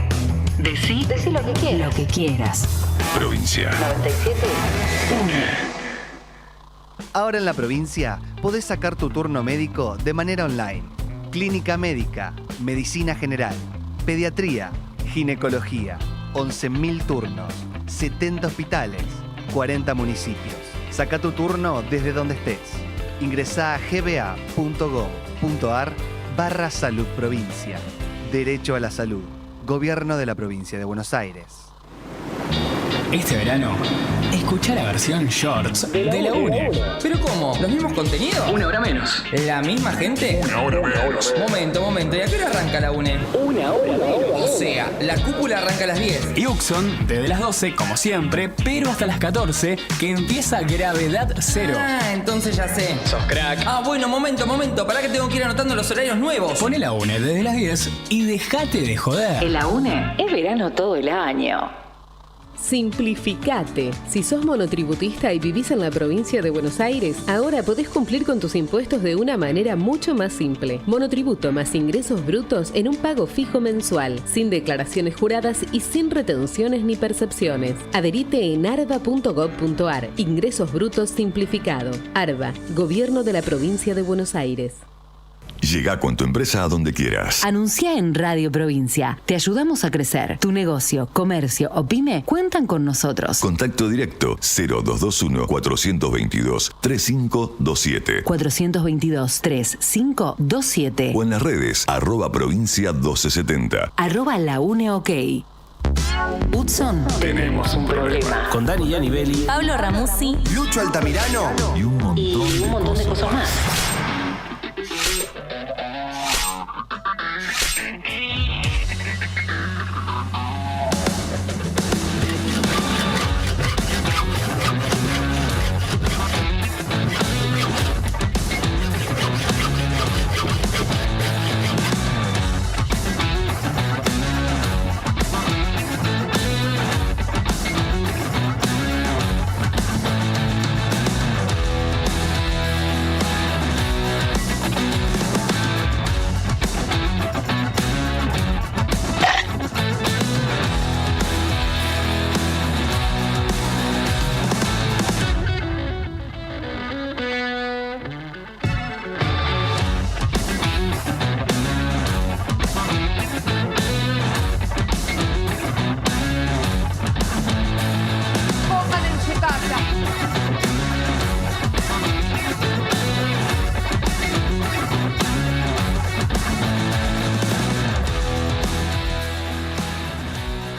Decí lo que quieras. Lo que quieras. Provincia 97.1. Ahora en la provincia podés sacar tu turno médico de manera online. Clínica médica, medicina general, pediatría, ginecología, 11.000 turnos, 70 hospitales, 40 municipios. Saca tu turno desde donde estés. Ingresá a gba.gov.ar/salud provincia. Derecho a la salud. Gobierno de la Provincia de Buenos Aires. Este verano, escuchá la versión Shorts de la UNE. ¿Pero cómo? ¿Los mismos contenidos? Una hora menos. ¿La misma gente? Una hora menos. Momento. ¿Y a qué hora arranca la UNE? Una hora menos. O sea, la cúpula arranca a las 10. Y Uxon, desde las 12, como siempre, pero hasta las 14, que empieza Gravedad Cero. Ah, entonces ya sé. Sos crack. Ah, bueno, momento. Pará que tengo que ir anotando los horarios nuevos. Poné la UNE desde las 10 y dejate de joder. En la UNE es verano todo el año. Simplificate. Si sos monotributista y vivís en la provincia de Buenos Aires, ahora podés cumplir con tus impuestos de una manera mucho más simple. Monotributo más ingresos brutos en un pago fijo mensual, sin declaraciones juradas y sin retenciones ni percepciones. Adherite en arba.gov.ar. Ingresos brutos simplificado. ARBA, Gobierno de la Provincia de Buenos Aires. Llega con tu empresa a donde quieras. Anuncia en Radio Provincia. Te ayudamos a crecer. Tu negocio, comercio o pyme cuentan con nosotros. Contacto directo 0221-422-3527. 422-3527. O en las redes @provincia 1270. @la UNE OK. Hudson, tenemos un problema. Con Dani Yanibelli, Pablo Ramuzzi, Lucho Altamirano y un montón de cosas más.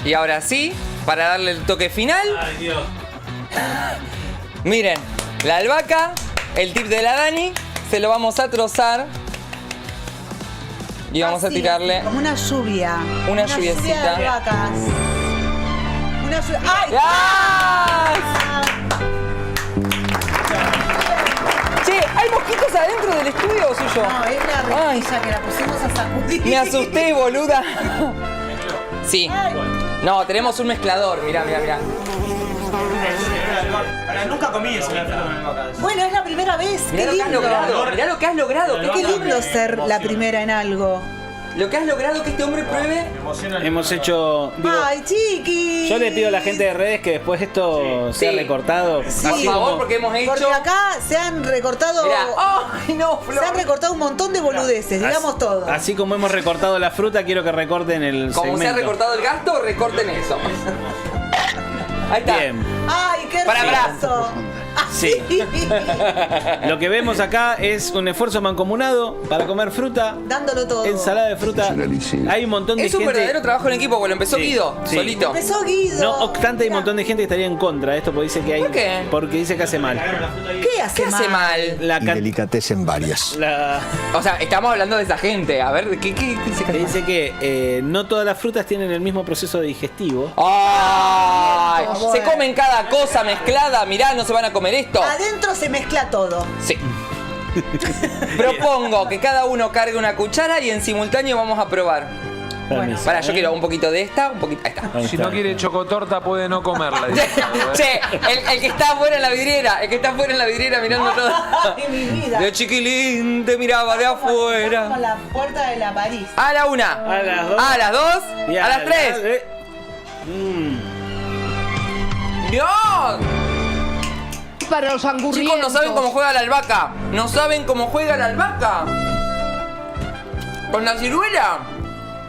Y ahora sí, para darle el toque final. Ay, Dios. Miren, la albahaca, el tip de la Dani, se lo vamos a trozar. Y vamos a tirarle Como una lluvia. una lluvia de lluviecita. albahacas. Una lluvia. ¡Ay! Che, ¿hay mosquitos adentro del estudio o soy yo? No, es la rejilla que la pusimos a sacudir. Me asusté, boluda. Sí. No, tenemos un mezclador, mirá. Nunca comí ese albahaca. Bueno, es la primera vez. Mirá Qué lo que has lindo. logrado. Mirá lo que has logrado. Qué lindo ser la primera en algo. lo que has logrado que este hombre pruebe. Hemos hecho. ¡Ay, chiqui! Yo le pido a la gente de redes que después esto sea recortado. Sí. Así Por favor, como- porque hemos hecho. Porque acá se han recortado. Mirá. ¡Ay, no, Flor! Se han recortado un montón de boludeces, digamos todo. Así como hemos recortado la fruta, quiero que recorten el Como segmento. se ha recortado el gasto, recorten eso. Ahí está. Bien. ¡Ay, qué Para, hermoso! Sí. Lo que vemos acá es un esfuerzo mancomunado para comer fruta, Dándolo todo. ensalada de fruta. Hay un montón de Es un gente. verdadero trabajo en equipo, porque lo empezó Sí, Guido, sí. solito. Empezó Guido. No obstante, hay un montón de gente que estaría en contra de esto porque dice que hay. ¿Por qué? Porque dice que hace mal. ¿Qué hace ¿Qué hace mal? La can- Delicatecen varias. la- O sea, estamos hablando de esa gente. A ver, ¿qué dice que dice que no todas las frutas tienen el mismo proceso digestivo. ¡Ay! Bueno. Se comen cada cosa mezclada. Mirá, no se van a comer esto. Adentro se mezcla todo. Sí. Propongo que cada uno cargue una cuchara y en simultáneo vamos a probar. Permiso, Para, yo ¿eh? quiero un poquito de esta, un poquito. Ahí está. Ahí Si está. no quiere chocotorta, puede no comerla. Che, el que está afuera en la vidriera, mirando todo. ¡Ay, mi vida! De chiquilín te miraba de Como afuera. la puerta de la París. A la una, A las dos. a las dos, Y a las tres. ¡Dios! Para los angurrientos. Chicos, no saben cómo juega la albahaca. No saben cómo juega la albahaca. Con la ciruela.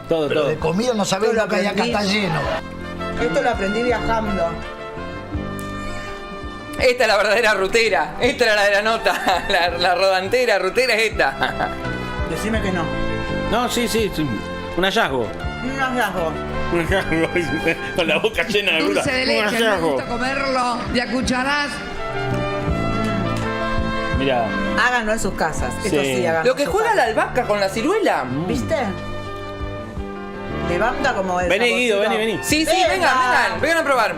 Todo, Pero todo. de comida no sabés lo que hay acá, está lleno. Esto lo aprendí viajando. Esta es la verdadera rutera. Esta era la de la nota. La rodantera, rutera es esta. Decime que no. No, sí. Un hallazgo. Un hallazgo. Un hallazgo. Con la boca llena de fruta. Dulce de Un leche, me hallazgo. gusta comerlo de a cucharadas. Mirá. Háganlo en sus casas. Esto Sí. sí, háganlo. Lo que juega la albahaca con la ciruela. ¿Viste? Levanta como el. Vení, Guido, saborcito. vení. Sí, vengan a probar.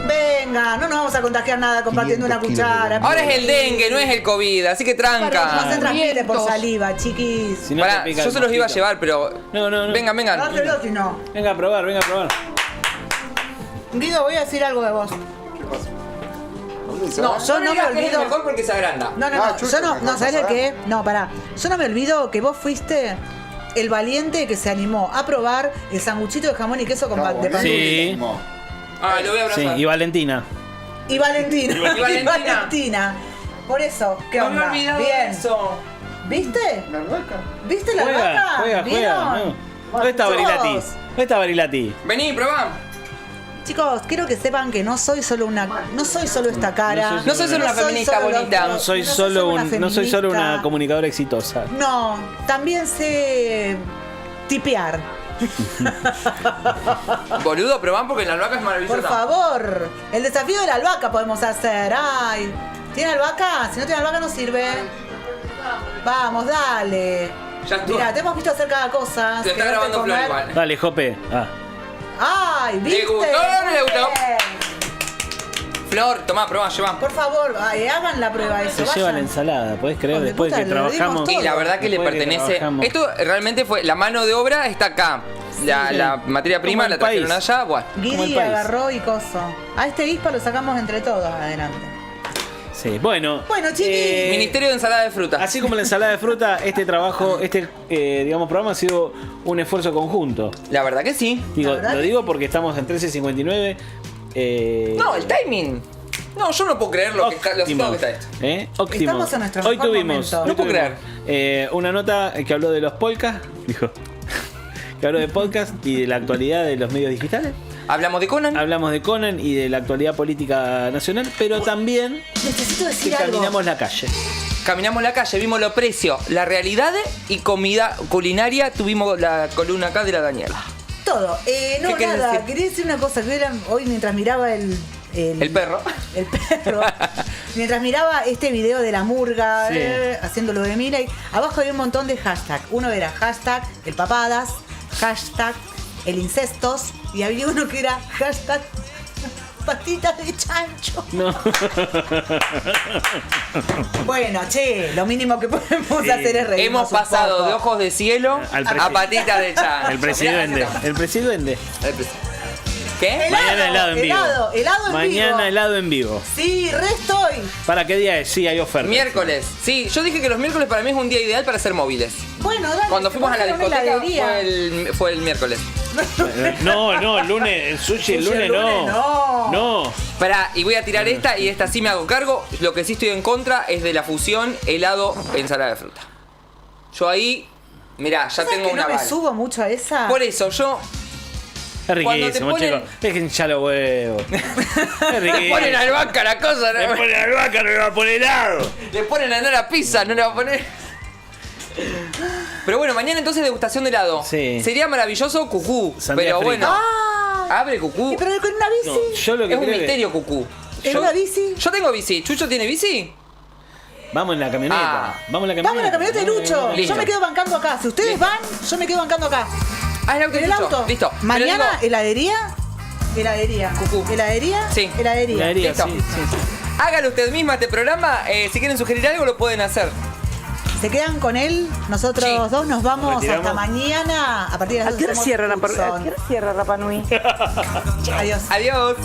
Venga, no nos vamos a contagiar nada compartiendo una cuchara. Ahora es el dengue, no es el COVID, así que No se tranca. transmite por saliva, chiquis. Si no Pará, te pica yo el se los iba a mosquito. llevar, pero. No. Vengan. Dáselo si no. Venga a probar, venga a probar. Guido, voy a decir algo de vos. No, yo no me digas que es el olvido. mejor porque se agranda. No, yo no, ¿sabes el qué? No, pará. Yo no me olvido que vos fuiste el valiente que se animó a probar el sanguchito de jamón y queso con de pan Sí. dulce. Ah, lo voy a Sí, abrazar. y Valentina. Y Valentina. Y Valentina. Valentina. Por eso, ¿qué No me he onda? olvidado Bien. de eso. ¿Viste? La albahaca. ¿Viste la vaca? Juega. ¿Vieron? No. ¿Dónde está Chicos, Barilati? ¿Dónde está Barilati? Vení, probá. Chicos, quiero que sepan que no soy solo esta cara. No soy solo una feminista bonita. No soy solo una no soy solo una feminista. comunicadora exitosa. No, también sé tipear. Boludo, probá porque la albahaca es maravillosa. Por favor, el desafío de la albahaca podemos hacer. Ay, ¿tiene albahaca? Si no tiene albahaca no sirve. Vamos, dale. Ya estuvo. Mira, te hemos visto hacer cada cosa. Te está quererte grabando Flor comer. igual. Dale, Jope. Ay, ¿viste? ¿Le gustó o no le gustó? Bien. Flor, tomá, probá, llevá. Por favor, ay, hagan la prueba de Se eso. lleva la Vayan. ensalada, ¿podés creer? Hijo de Después de puta, que le dimos trabajamos. todo. Y la verdad que le Después de que pertenece. trabajamos. Esto realmente fue. La mano de obra está acá. La materia prima Como la el trajeron país. allá. Bueno. Como el Guidi país. agarró y coso. A este ispa lo sacamos entre todos adelante. Sí, bueno. Bueno, chiquis. Ministerio de Ensalada de Fruta. Así como la ensalada de fruta, este trabajo, digamos, programa ha sido un esfuerzo conjunto. La verdad que sí. Digo, La verdad lo que digo porque estamos en 13:59. No, el timing. No, yo no puedo creer lo Óptimo. que está esto. Óptimo. Estamos en nuestro Hoy mejor tuvimos, momento. No puedo una nota que habló de los podcasts, dijo, que habló de podcast y de la actualidad de los medios digitales. Hablamos de Conan. Hablamos de Conan y de la actualidad política nacional, pero también Necesito que decir algo. caminamos la calle. Caminamos la calle, vimos los precios, la realidad y comida culinaria. Tuvimos la columna acá de la Daniela. Todo. No, ¿Qué querés nada. decir? Quería decir una cosa. Que hoy mientras miraba el perro. El perro. Mientras miraba este video de la murga, Sí. haciéndolo de Mira, abajo había un montón de hashtags. Uno era hashtag el papadas, hashtag el incestos, y había uno que era hashtag patitas de chancho. No. Bueno, che, lo mínimo que podemos hacer es reírnos Hemos un pasado poco. de ojos de cielo Al a patitas de chancho. El presidente. El presidente. ¿Qué? Mañana helado en vivo. Helado en Mañana vivo. helado en vivo. Sí, re estoy. ¿Para qué día es? Sí, hay ofertas. Miércoles. Sí, yo dije que los miércoles para mí es un día ideal para hacer móviles. Bueno, dale. Cuando fuimos a la ¿por qué no me discoteca heladería? fue el miércoles. No, el lunes, el sushi el lunes no. No. Pará, y voy a tirar esta y esta sí me hago cargo. Lo que sí estoy en contra es de la fusión helado-ensalada de fruta. Yo ahí, mirá, ya ¿Sabes tengo que una no me bala. subo mucho a esa? Por eso, yo... Es Cuando te riquísimo, ponen- chicos. Es que hincha los huevos. Es riquísimo. Le ponen albahaca la cosa, Le ponen albahaca, no le va a poner helado. Le ponen a la pizza, no le va a poner... Pero bueno, mañana entonces degustación de helado. Sí. Sería maravilloso Cucú. Sandía Pero frita. bueno, Ah, abre Cucú. pero con una bici. No, yo lo que Es un creo que- misterio Cucú. ¿En una bici? Yo tengo bici. ¿Chucho tiene bici? Vamos en la camioneta. Ah. Vamos en la Vamos a la camioneta de Lucho. Listo. Yo me quedo bancando acá. Si ustedes Listo. van, yo me quedo bancando acá. Ah, el auto ¿En de el Chucho. auto? Listo. Mañana, Pero digo, heladería. Heladería. Cucú. Heladería. Sí. Heladería. Heladería, Listo. sí. hágalo usted misma este programa. Si quieren sugerir algo, lo pueden hacer. Se quedan con él. Nosotros Sí. dos nos vamos Retiramos. hasta mañana. A partir de las ¿A qué hora 12 cierra hacemos Tucson. Rapa Nui? Adiós. Adiós.